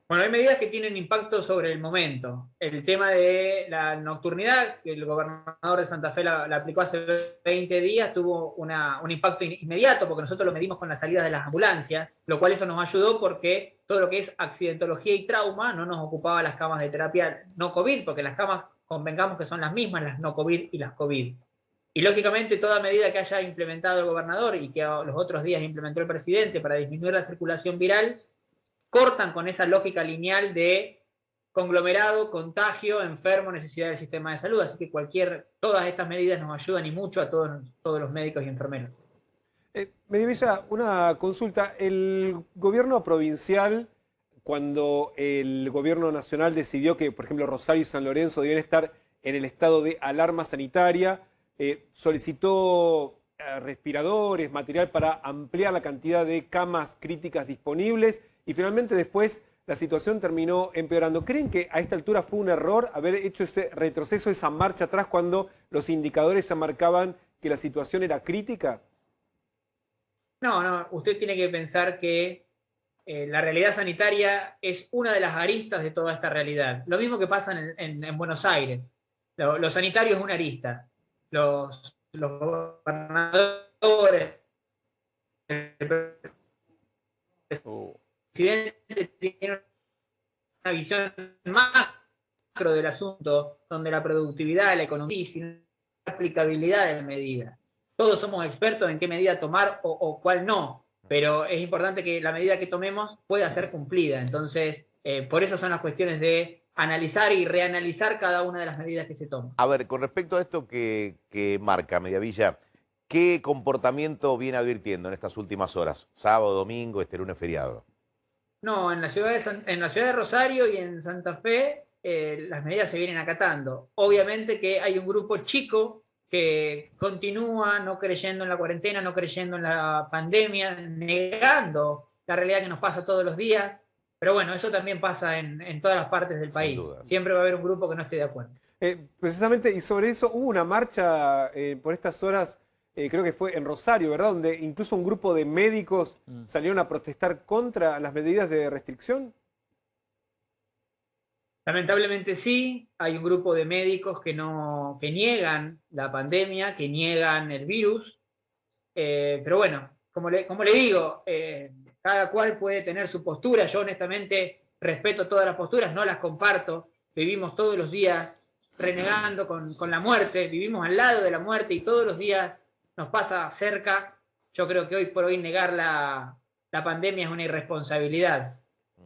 Bueno, hay medidas que tienen impacto sobre el momento. El tema de la nocturnidad, que el gobernador de Santa Fe la aplicó hace 20 días, tuvo un impacto inmediato, porque nosotros lo medimos con las salidas de las ambulancias, lo cual eso nos ayudó porque todo lo que es accidentología y trauma no nos ocupaba las camas de terapia no COVID, porque las camas, convengamos que son las mismas, las no COVID y las COVID. Y lógicamente toda medida que haya implementado el gobernador y que los otros días implementó el presidente para disminuir la circulación viral, cortan con esa lógica lineal de conglomerado, contagio, enfermo, necesidad del sistema de salud. Así que todas estas medidas nos ayudan y mucho a todos los médicos y enfermeros. Mediavilla, una consulta. El gobierno provincial, cuando el gobierno nacional decidió que, por ejemplo, Rosario y San Lorenzo debían estar en el estado de alarma sanitaria, solicitó respiradores, material para ampliar la cantidad de camas críticas disponibles y finalmente después la situación terminó empeorando. ¿Creen que a esta altura fue un error haber hecho ese retroceso, esa marcha atrás cuando los indicadores ya marcaban que la situación era crítica? No, usted tiene que pensar que la realidad sanitaria es una de las aristas de toda esta realidad. Lo mismo que pasa en Buenos Aires. Lo sanitario es una arista. Los gobernadores, el presidente tiene una visión macro del asunto, donde la productividad, la economía, aplicabilidad de medidas. Todos somos expertos en qué medida tomar o cuál no, pero es importante que la medida que tomemos pueda ser cumplida. Entonces, por eso son las cuestiones de analizar y reanalizar cada una de las medidas que se toman. A ver, con respecto a esto que marca Mediavilla, ¿qué comportamiento viene advirtiendo en estas últimas horas? Sábado, domingo, este lunes feriado. No, en la ciudad de Rosario y en Santa Fe las medidas se vienen acatando. Obviamente que hay un grupo chico que continúa no creyendo en la cuarentena, no creyendo en la pandemia, negando la realidad que nos pasa todos los días. Pero bueno, eso también pasa en todas las partes del país. Siempre va a haber un grupo que no esté de acuerdo. Precisamente, y sobre eso hubo una marcha por estas horas, creo que fue en Rosario, ¿verdad? Donde incluso un grupo de médicos salieron a protestar contra las medidas de restricción. Lamentablemente sí, hay un grupo de médicos que niegan la pandemia, que niegan el virus, pero bueno, como le digo, cada cual puede tener su postura. Yo honestamente respeto todas las posturas, no las comparto. Vivimos todos los días renegando con la muerte, vivimos al lado de la muerte y todos los días nos pasa cerca. Yo creo que hoy por hoy negar la pandemia es una irresponsabilidad,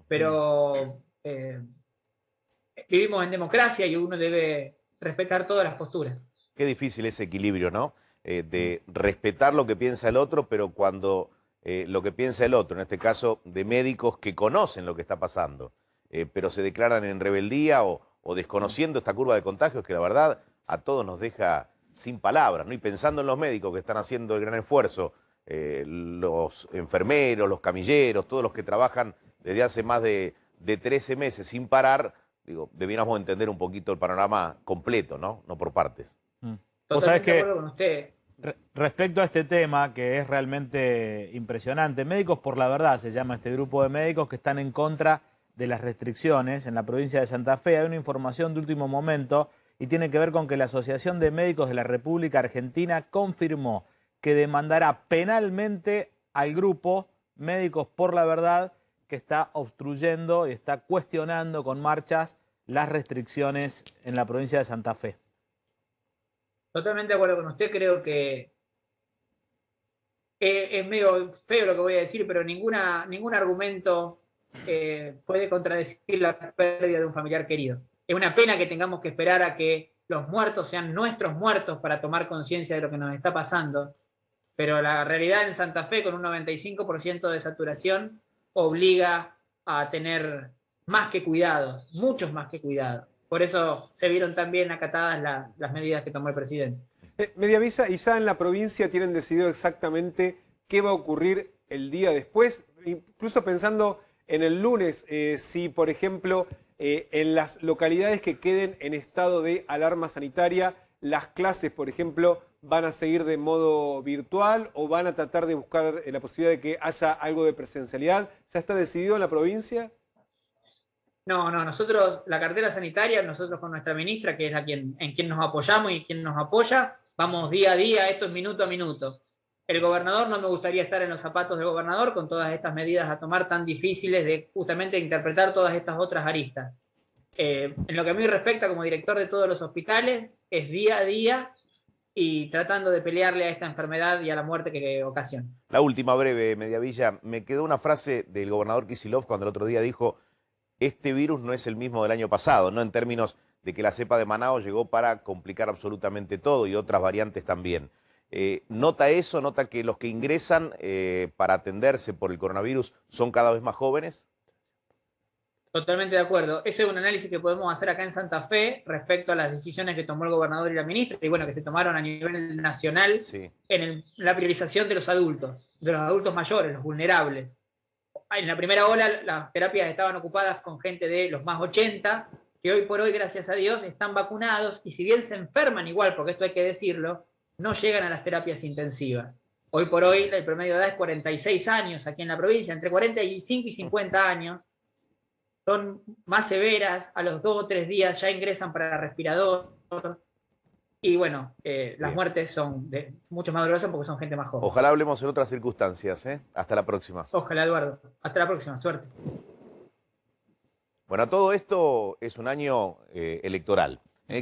pero vivimos en democracia y uno debe respetar todas las posturas. Qué difícil ese equilibrio, ¿no? De respetar lo que piensa el otro, pero cuando lo que piensa el otro, en este caso de médicos que conocen lo que está pasando, pero se declaran en rebeldía o desconociendo esta curva de contagios que la verdad a todos nos deja sin palabras, ¿no? Y pensando en los médicos que están haciendo el gran esfuerzo, los enfermeros, los camilleros, todos los que trabajan desde hace más de 13 meses sin parar, digo, debiéramos entender un poquito el panorama completo, ¿no? No por partes. Vos sabés que, de acuerdo con usted. Respecto a este tema, que es realmente impresionante, Médicos por la Verdad se llama este grupo de médicos que están en contra de las restricciones en la provincia de Santa Fe. Hay una información de último momento y tiene que ver con que la Asociación de Médicos de la República Argentina confirmó que demandará penalmente al grupo Médicos por la Verdad, que está obstruyendo y está cuestionando con marchas las restricciones en la provincia de Santa Fe. Totalmente de acuerdo con usted, creo que es medio feo lo que voy a decir, pero ningún argumento puede contradecir la pérdida de un familiar querido. Es una pena que tengamos que esperar a que los muertos sean nuestros muertos para tomar conciencia de lo que nos está pasando, pero la realidad en Santa Fe, con un 95% de saturación, obliga a tener más que cuidados, muchos más que cuidados. Por eso se vieron también acatadas las medidas que tomó el presidente. Mediavilla, y ya en la provincia tienen decidido exactamente qué va a ocurrir el día después, incluso pensando en el lunes, si por ejemplo en las localidades que queden en estado de alarma sanitaria, las clases, por ejemplo, van a seguir de modo virtual o van a tratar de buscar la posibilidad de que haya algo de presencialidad. ¿Ya está decidido en la provincia? No, nosotros, la cartera sanitaria, nosotros con nuestra ministra, que es en quien nos apoyamos y quien nos apoya, vamos día a día, esto es minuto a minuto. El gobernador, no me gustaría estar en los zapatos del gobernador con todas estas medidas a tomar tan difíciles de justamente interpretar todas estas otras aristas. En lo que a mí respecta como director de todos los hospitales, es día a día y tratando de pelearle a esta enfermedad y a la muerte que ocasiona. La última breve, Mediavilla, me quedó una frase del gobernador Kicillof cuando el otro día dijo: este virus no es el mismo del año pasado, ¿no? En términos de que la cepa de Manaos llegó para complicar absolutamente todo y otras variantes también. ¿Nota eso? ¿Nota que los que ingresan para atenderse por el coronavirus son cada vez más jóvenes? Totalmente de acuerdo. Ese es un análisis que podemos hacer acá en Santa Fe respecto a las decisiones que tomó el gobernador y la ministra, y bueno, que se tomaron a nivel nacional en la priorización de los adultos mayores, los vulnerables. En la primera ola las terapias estaban ocupadas con gente de los más 80, que hoy por hoy, gracias a Dios, están vacunados y si bien se enferman igual, porque esto hay que decirlo, no llegan a las terapias intensivas. Hoy por hoy el promedio de edad es 46 años aquí en la provincia, entre 45 y 50 años. Son más severas, a los 2 o 3 días ya ingresan para respirador. Y bueno, las muertes son mucho más dolorosas porque son gente más joven. Ojalá hablemos en otras circunstancias, ¿eh? Hasta la próxima. Ojalá, Eduardo. Hasta la próxima. Suerte. Bueno, todo esto es un año electoral,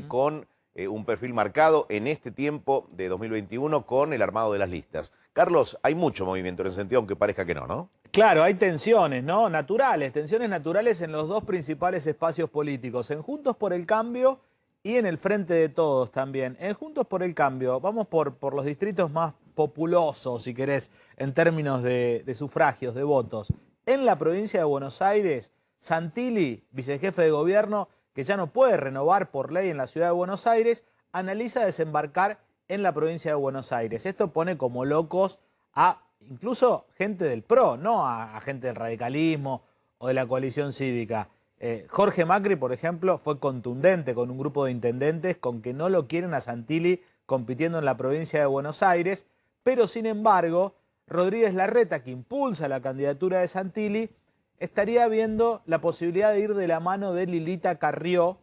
con un perfil marcado en este tiempo de 2021 con el armado de las listas. Carlos, hay mucho movimiento en ese sentido, aunque parezca que no, ¿no? Claro, hay tensiones, ¿no? Naturales, tensiones naturales en los dos principales espacios políticos, en Juntos por el Cambio y en el Frente de Todos también. En Juntos por el Cambio, vamos por los distritos más populosos, si querés, en términos de sufragios, de votos. En la provincia de Buenos Aires, Santilli, vicejefe de gobierno, que ya no puede renovar por ley en la ciudad de Buenos Aires, analiza desembarcar en la provincia de Buenos Aires. Esto pone como locos a incluso gente del PRO, no a gente del radicalismo o de la coalición cívica. Jorge Macri, por ejemplo, fue contundente con un grupo de intendentes con que no lo quieren a Santilli compitiendo en la provincia de Buenos Aires, pero sin embargo, Rodríguez Larreta, que impulsa la candidatura de Santilli, estaría viendo la posibilidad de ir de la mano de Lilita Carrió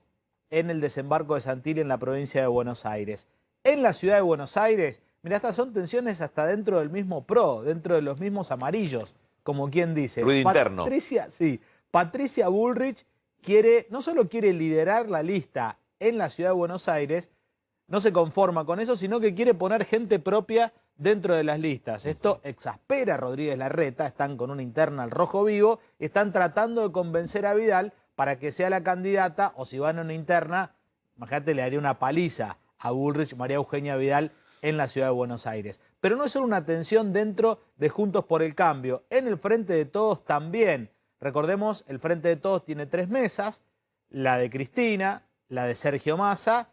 en el desembarco de Santilli en la provincia de Buenos Aires. En la ciudad de Buenos Aires, mirá, estas son tensiones hasta dentro del mismo PRO, dentro de los mismos amarillos, como quien dice. Ruido interno. Patricia Bullrich no solo quiere liderar la lista en la ciudad de Buenos Aires, no se conforma con eso, sino que quiere poner gente propia dentro de las listas. Esto exaspera a Rodríguez Larreta, están con una interna al rojo vivo, están tratando de convencer a Vidal para que sea la candidata, o si van a una interna, imagínate, le haría una paliza a Bullrich, María Eugenia Vidal, en la ciudad de Buenos Aires. Pero no es solo una tensión dentro de Juntos por el Cambio, en el Frente de Todos también. Recordemos, el Frente de Todos tiene 3 mesas, la de Cristina, la de Sergio Massa,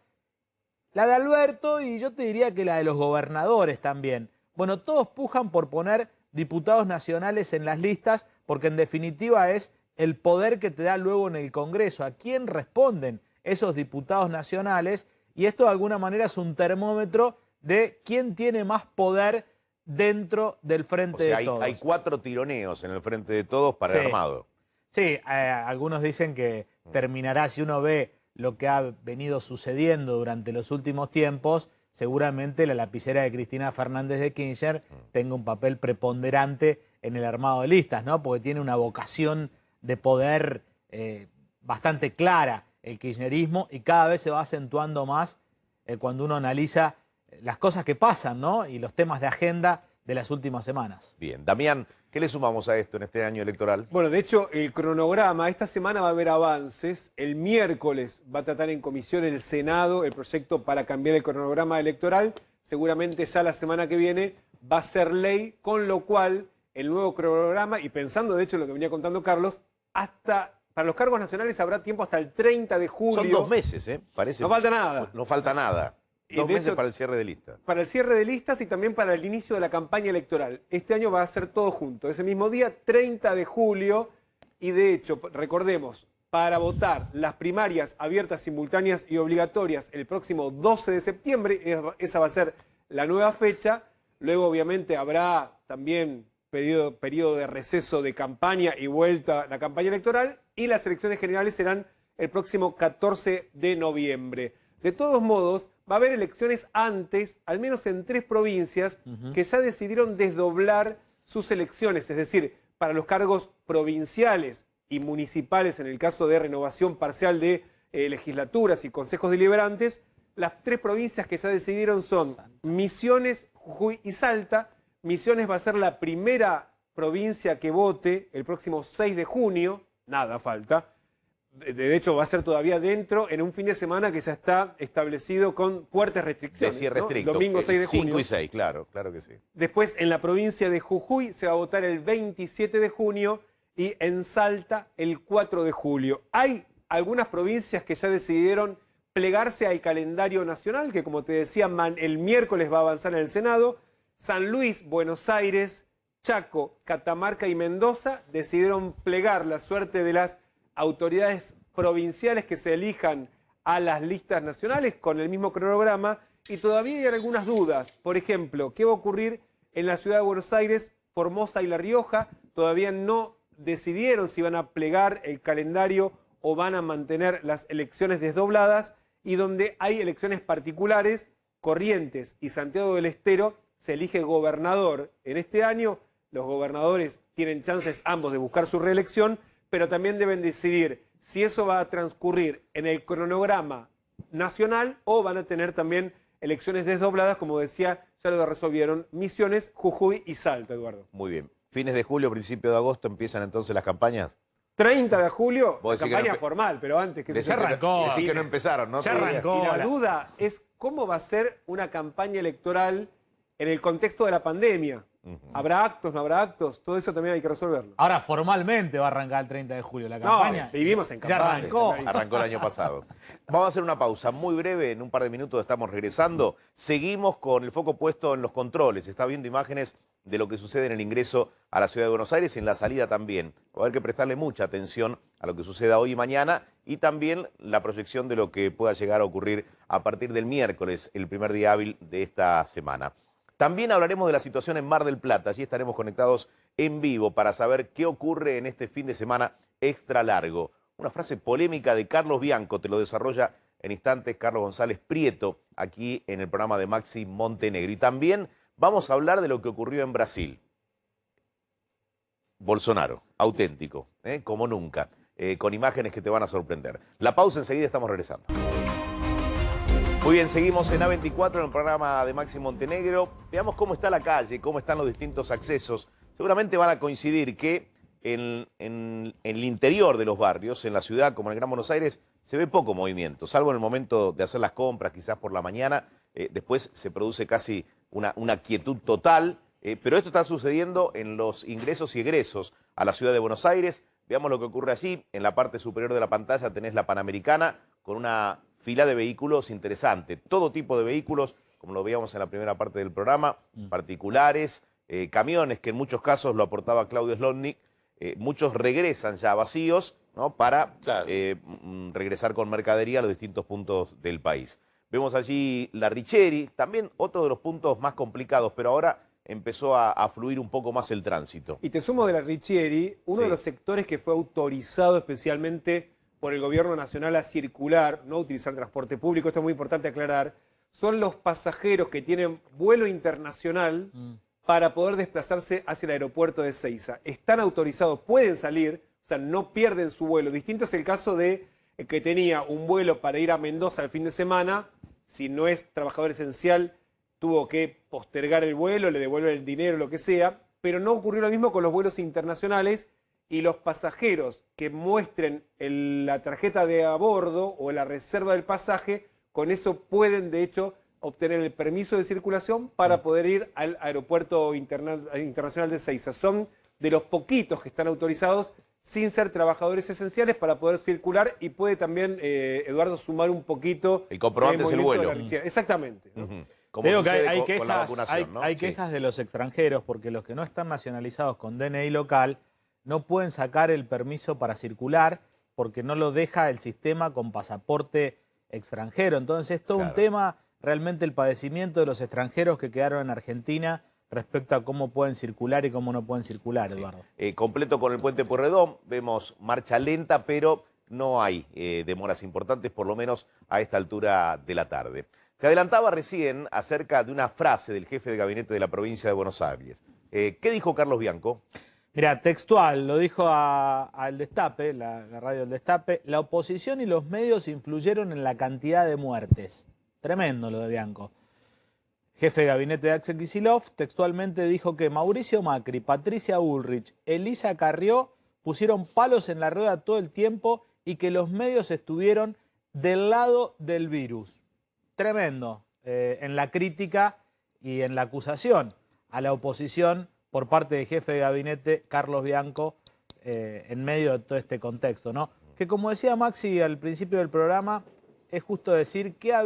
la de Alberto y yo te diría que la de los gobernadores también. Bueno, todos pujan por poner diputados nacionales en las listas porque en definitiva es el poder que te da luego en el Congreso. ¿A quién responden esos diputados nacionales? Y esto de alguna manera es un termómetro de quién tiene más poder dentro del Frente de Todos. Hay 4 tironeos en el Frente de Todos para el armado. Sí, algunos dicen que terminará, si uno ve lo que ha venido sucediendo durante los últimos tiempos, seguramente la lapicera de Cristina Fernández de Kirchner tenga un papel preponderante en el armado de listas, ¿no? Porque tiene una vocación de poder bastante clara el kirchnerismo y cada vez se va acentuando más cuando uno analiza las cosas que pasan, ¿no? Y los temas de agenda de las últimas semanas. Bien, Damián, ¿qué le sumamos a esto en este año electoral? Bueno, de hecho, el cronograma, esta semana va a haber avances. El miércoles va a tratar en comisión el Senado el proyecto para cambiar el cronograma electoral. Seguramente ya la semana que viene va a ser ley, con lo cual el nuevo cronograma, y pensando de hecho en lo que venía contando Carlos, hasta para los cargos nacionales habrá tiempo hasta el 30 de julio. Son 2 meses, ¿eh? Parece. No falta nada. No falta nada. 2 meses para el cierre de listas. Para el cierre de listas y también para el inicio de la campaña electoral. Este año va a ser todo junto. Ese mismo día, 30 de julio. Y de hecho, recordemos, para votar las primarias abiertas, simultáneas y obligatorias el próximo 12 de septiembre, esa va a ser la nueva fecha. Luego, obviamente, habrá también periodo de receso de campaña y vuelta a la campaña electoral. Y las elecciones generales serán el próximo 14 de noviembre. De todos modos, va a haber elecciones antes, al menos en 3 provincias, que ya decidieron desdoblar sus elecciones. Es decir, para los cargos provinciales y municipales, en el caso de renovación parcial de legislaturas y consejos deliberantes, las 3 provincias que ya decidieron son Misiones, Jujuy y Salta. Misiones va a ser la primera provincia que vote el próximo 6 de junio, nada falta. De hecho, va a ser todavía dentro en un fin de semana que ya está establecido con fuertes restricciones. De cierre estricto. Domingo 6 de junio. 5 y 6, claro que sí. Después, en la provincia de Jujuy se va a votar el 27 de junio y en Salta el 4 de julio. Hay algunas provincias que ya decidieron plegarse al calendario nacional, que como te decía, el miércoles va a avanzar en el Senado. San Luis, Buenos Aires, Chaco, Catamarca y Mendoza decidieron plegar la suerte de las autoridades provinciales que se elijan a las listas nacionales con el mismo cronograma, y todavía hay algunas dudas. Por ejemplo, ¿qué va a ocurrir en la ciudad de Buenos Aires, Formosa y La Rioja? Todavía no decidieron si van a plegar el calendario o van a mantener las elecciones desdobladas, y donde hay elecciones particulares, Corrientes y Santiago del Estero, se elige gobernador en este año. Los gobernadores tienen chances ambos de buscar su reelección, pero también deben decidir si eso va a transcurrir en el cronograma nacional o van a tener también elecciones desdobladas, como decía, ya lo resolvieron Misiones, Jujuy y Salta, Eduardo. Muy bien. Fines de julio, principio de agosto empiezan entonces las campañas. 30 de julio, Vos la decís campaña que no formal, pero antes que decís que no empezaron, ¿no? Ya arrancó. Y la duda es cómo va a ser una campaña electoral en el contexto de la pandemia. ¿Habrá actos, no habrá actos? Todo eso también hay que resolverlo. Ahora formalmente va a arrancar el 30 de julio la campaña. No, vivimos en campaña. Ya arrancó. Arrancó el año pasado. Vamos a hacer una pausa muy breve, en un par de minutos estamos regresando. Seguimos con el foco puesto en los controles. Está viendo imágenes de lo que sucede en el ingreso a la ciudad de Buenos Aires y en la salida también. Va a haber que prestarle mucha atención a lo que suceda hoy y mañana y también la proyección de lo que pueda llegar a ocurrir a partir del miércoles, el primer día hábil de esta semana. También hablaremos de la situación en Mar del Plata. Allí estaremos conectados en vivo para saber qué ocurre en este fin de semana extra largo. Una frase polémica de Carlos Bianco, te lo desarrolla en instantes Carlos González Prieto, aquí en el programa de Maxi Montenegro. Y también vamos a hablar de lo que ocurrió en Brasil. Bolsonaro, auténtico, como nunca, con imágenes que te van a sorprender. La pausa, enseguida estamos regresando. Muy bien, seguimos en A24 en el programa de Maxi Montenegro. Veamos cómo está la calle, cómo están los distintos accesos. Seguramente van a coincidir que en el interior de los barrios, en la ciudad como en el Gran Buenos Aires, se ve poco movimiento, salvo en el momento de hacer las compras, quizás por la mañana. Después se produce casi una quietud total, pero esto está sucediendo en los ingresos y egresos a la ciudad de Buenos Aires. Veamos lo que ocurre allí. En la parte superior de la pantalla tenés la Panamericana con una fila de vehículos interesante, todo tipo de vehículos, como lo veíamos en la primera parte del programa, particulares, camiones, que en muchos casos lo aportaba Claudio Slotnick, muchos regresan ya vacíos, ¿no? Para regresar con mercadería a los distintos puntos del país. Vemos allí la Richeri, también otro de los puntos más complicados, pero ahora empezó a fluir un poco más el tránsito. Y te sumo de la Richeri, uno de los sectores que fue autorizado especialmente por el gobierno nacional a circular, no utilizar transporte público, esto es muy importante aclarar, son los pasajeros que tienen vuelo internacional para poder desplazarse hacia el aeropuerto de Ezeiza. Están autorizados, pueden salir, o sea, no pierden su vuelo. Distinto es el caso de que tenía un vuelo para ir a Mendoza el fin de semana, si no es trabajador esencial, tuvo que postergar el vuelo, le devuelven el dinero, lo que sea, pero no ocurrió lo mismo con los vuelos internacionales. Y los pasajeros que muestren la tarjeta de a bordo o la reserva del pasaje, con eso pueden, de hecho, obtener el permiso de circulación para poder ir al aeropuerto internacional de Ezeiza. Son de los poquitos que están autorizados sin ser trabajadores esenciales para poder circular y puede también, Eduardo, sumar un poquito... El comprobante es el vuelo. Exactamente. ¿no? Creo que hay quejas de los extranjeros porque los que no están nacionalizados con DNI local no pueden sacar el permiso para circular porque no lo deja el sistema con pasaporte extranjero. Entonces es todo un tema, realmente el padecimiento de los extranjeros que quedaron en Argentina respecto a cómo pueden circular y cómo no pueden circular, Eduardo. Completo con el puente Pueyrredón, vemos marcha lenta, pero no hay demoras importantes, por lo menos a esta altura de la tarde. Te adelantaba recién acerca de una frase del jefe de gabinete de la provincia de Buenos Aires. ¿Qué dijo Carlos Bianco? Mira, textual, lo dijo al Destape, la radio del Destape, la oposición y los medios influyeron en la cantidad de muertes. Tremendo lo de Bianco. Jefe de gabinete de Axel Kicillof textualmente dijo que Mauricio Macri, Patricia Bullrich, Elisa Carrió pusieron palos en la rueda todo el tiempo y que los medios estuvieron del lado del virus. Tremendo en la crítica y en la acusación a la oposición por parte del jefe de gabinete, Carlos Bianco, en medio de todo este contexto, ¿no? Que como decía Maxi al principio del programa, es justo decir que ha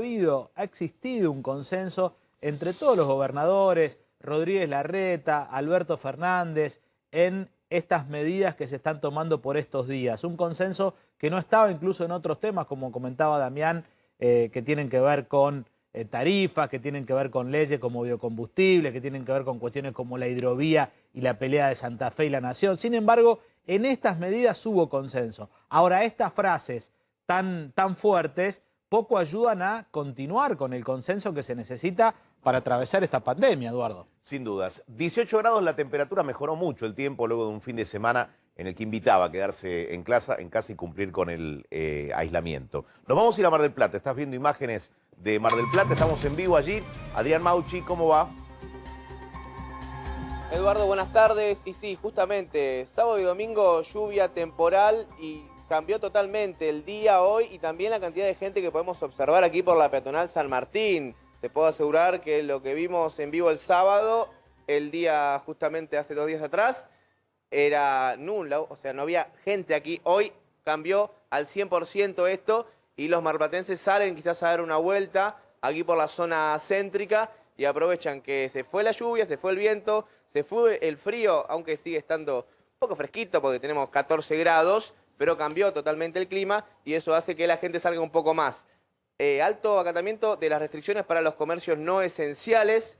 existido un consenso entre todos los gobernadores, Rodríguez Larreta, Alberto Fernández, en estas medidas que se están tomando por estos días. Un consenso que no estaba incluso en otros temas, como comentaba Damián, que tienen que ver con tarifas, que tienen que ver con leyes como biocombustibles, que tienen que ver con cuestiones como la hidrovía y la pelea de Santa Fe y la Nación. Sin embargo, en estas medidas hubo consenso. Ahora, estas frases tan fuertes poco ayudan a continuar con el consenso que se necesita para atravesar esta pandemia, Eduardo. Sin dudas. 18 grados la temperatura, mejoró mucho el tiempo luego de un fin de semana en el que invitaba a quedarse en casa y cumplir con el aislamiento. Nos vamos a ir a Mar del Plata. Estás viendo imágenes de Mar del Plata. Estamos en vivo allí. Adrián Mauchi, ¿cómo va? Eduardo, buenas tardes. Y sí, justamente, sábado y domingo lluvia temporal y cambió totalmente el día hoy y también la cantidad de gente que podemos observar aquí por la peatonal San Martín. Te puedo asegurar que lo que vimos en vivo el sábado, el día justamente hace 2 días atrás, era nulo, o sea, no había gente aquí. Hoy cambió al 100% esto y los marplatenses salen quizás a dar una vuelta aquí por la zona céntrica y aprovechan que se fue la lluvia, se fue el viento, se fue el frío, aunque sigue estando un poco fresquito porque tenemos 14 grados, pero cambió totalmente el clima y eso hace que la gente salga un poco más. Alto acatamiento de las restricciones para los comercios no esenciales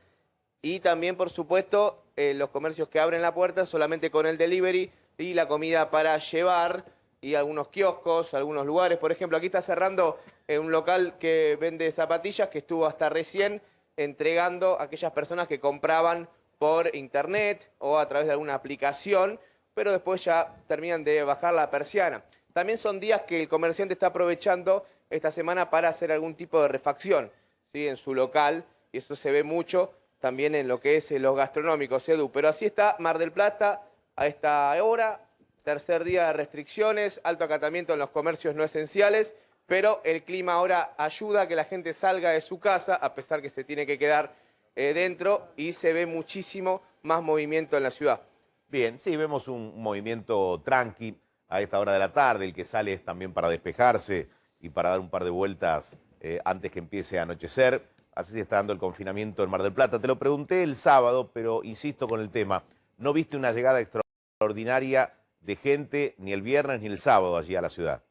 y también, por supuesto, los comercios que abren la puerta solamente con el delivery y la comida para llevar y algunos kioscos, algunos lugares. Por ejemplo, aquí está cerrando un local que vende zapatillas que estuvo hasta recién entregando a aquellas personas que compraban por internet o a través de alguna aplicación, pero después ya terminan de bajar la persiana. También son días que el comerciante está aprovechando esta semana para hacer algún tipo de refacción, ¿sí?, en su local, y eso se ve mucho también en lo que es los gastronómicos, Edu. Pero así está Mar del Plata a esta hora, tercer día de restricciones, alto acatamiento en los comercios no esenciales, pero el clima ahora ayuda a que la gente salga de su casa, a pesar que se tiene que quedar dentro, y se ve muchísimo más movimiento en la ciudad. Bien, sí, vemos un movimiento tranqui a esta hora de la tarde. El que sale es también para despejarse y para dar un par de vueltas antes que empiece a anochecer. Así se está dando el confinamiento en Mar del Plata. Te lo pregunté el sábado, pero insisto con el tema. ¿No viste una llegada extraordinaria de gente ni el viernes ni el sábado allí a la ciudad?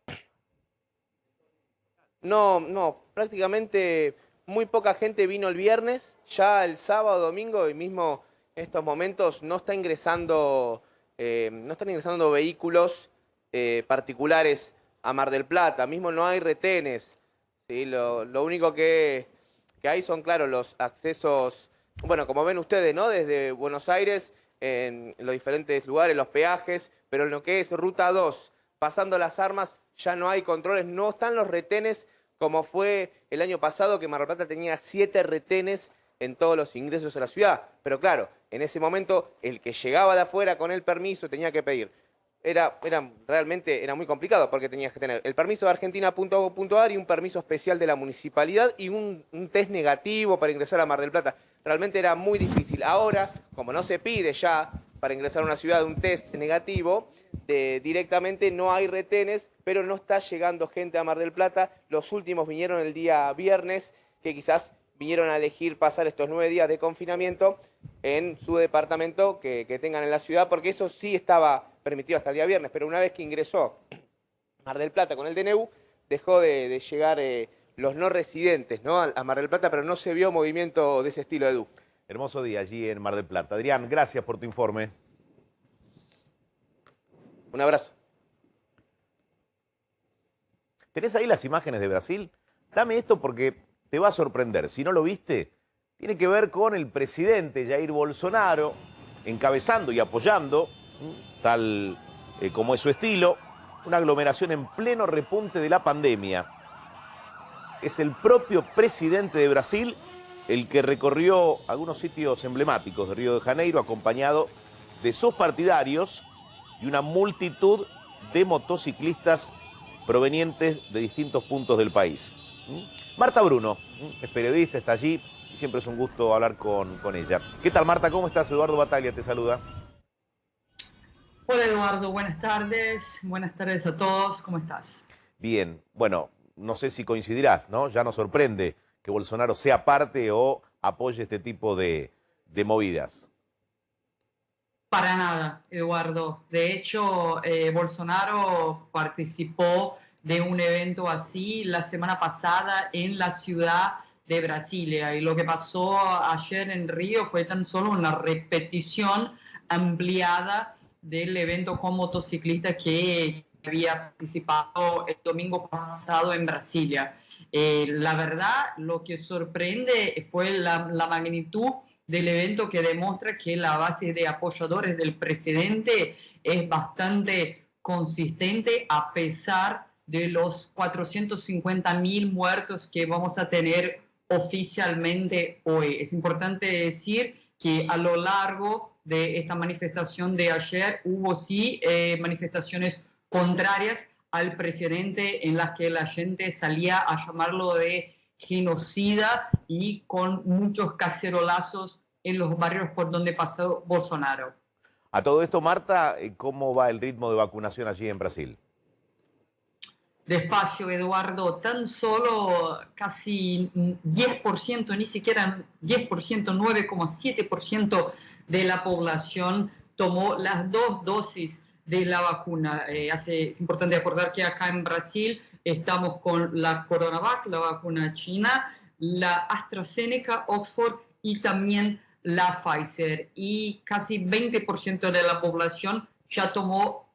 No, prácticamente muy poca gente vino el viernes. Ya el sábado, domingo y mismo en estos momentos no están ingresando vehículos particulares a Mar del Plata. Mismo no hay retenes, ¿sí? Lo único que hay son, claro, los accesos, bueno, como ven ustedes, ¿no?, desde Buenos Aires, en los diferentes lugares, los peajes, pero en lo que es Ruta 2, pasando Las Armas, ya no hay controles, no están los retenes como fue el año pasado, que Mar del Plata tenía 7 retenes en todos los ingresos a la ciudad. Pero claro, en ese momento, el que llegaba de afuera con el permiso tenía que pedir. Realmente era muy complicado porque tenías que tener el permiso de argentina.gov.ar y un permiso especial de la municipalidad y un test negativo para ingresar a Mar del Plata. Realmente era muy difícil. Ahora, como no se pide ya para ingresar a una ciudad un test negativo, directamente no hay retenes, pero no está llegando gente a Mar del Plata. Los últimos vinieron el día viernes, que quizás vinieron a elegir pasar estos 9 días de confinamiento en su departamento que tengan en la ciudad, porque eso sí estaba permitido hasta el día viernes, pero una vez que ingresó Mar del Plata con el DNU, dejó de llegar los no residentes, ¿no?, a Mar del Plata, pero no se vio movimiento de ese estilo, Edu. Hermoso día allí en Mar del Plata. Adrián, gracias por tu informe. Un abrazo. ¿Tenés ahí las imágenes de Brasil? Dame esto porque te va a sorprender. Si no lo viste, tiene que ver con el presidente Jair Bolsonaro encabezando y apoyando, tal como es su estilo, una aglomeración en pleno repunte de la pandemia. Es el propio presidente de Brasil el que recorrió algunos sitios emblemáticos de Río de Janeiro, acompañado de sus partidarios y una multitud de motociclistas provenientes de distintos puntos del país. Marta Bruno es periodista, está allí y siempre es un gusto hablar con ella. ¿Qué tal, Marta? ¿Cómo estás? Eduardo Bataglia te saluda. Hola, Eduardo. Buenas tardes a todos. ¿Cómo estás? Bien. Bueno, no sé si coincidirás, ¿no? Ya nos sorprende que Bolsonaro sea parte o apoye este tipo de movidas. Para nada, Eduardo. De hecho, Bolsonaro participó de un evento así la semana pasada en la ciudad de Brasilia. Y lo que pasó ayer en Río fue tan solo una repetición ampliada del evento con motociclistas que había participado el domingo pasado en Brasilia. La verdad, lo que sorprende fue la magnitud del evento que demuestra que la base de apoyadores del presidente es bastante consistente a pesar de los 450.000 muertos que vamos a tener oficialmente hoy. Es importante decir que a lo largo de esta manifestación de ayer hubo sí manifestaciones contrarias al presidente en las que la gente salía a llamarlo de genocida y con muchos cacerolazos en los barrios por donde pasó Bolsonaro. A todo esto, Marta, ¿cómo va el ritmo de vacunación allí en Brasil? Despacio, Eduardo, tan solo casi 10%, ni siquiera 10%, 9,7% de la población tomó las 2 dosis de la vacuna. Es importante acordar que acá en Brasil estamos con la CoronaVac, la vacuna china, la AstraZeneca, Oxford y también la Pfizer. Y casi 20% de la población ya tomó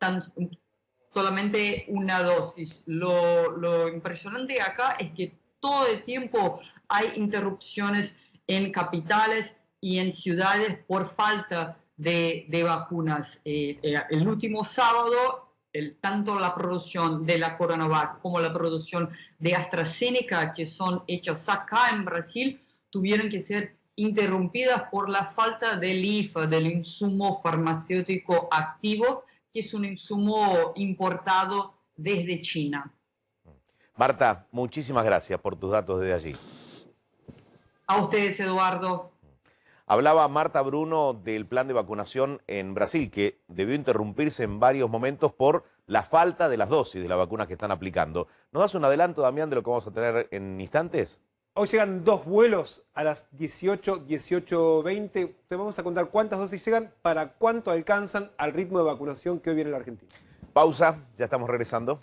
solamente una dosis. Lo impresionante acá es que todo el tiempo hay interrupciones en capitales y en ciudades por falta de vacunas. El último sábado, tanto la producción de la CoronaVac como la producción de AstraZeneca, que son hechas acá en Brasil, tuvieron que ser interrumpidas por la falta del IFA, del insumo farmacéutico activo, que es un insumo importado desde China. Marta, muchísimas gracias por tus datos desde allí. A ustedes, Eduardo. Hablaba Marta Bruno del plan de vacunación en Brasil, que debió interrumpirse en varios momentos por la falta de las dosis de la vacuna que están aplicando. ¿Nos das un adelanto, Damián, de lo que vamos a tener en instantes? Hoy llegan 2 vuelos a las 18, 18:20. Te vamos a contar cuántas dosis llegan, para cuánto alcanzan al ritmo de vacunación que hoy viene en la Argentina. Pausa, ya estamos regresando.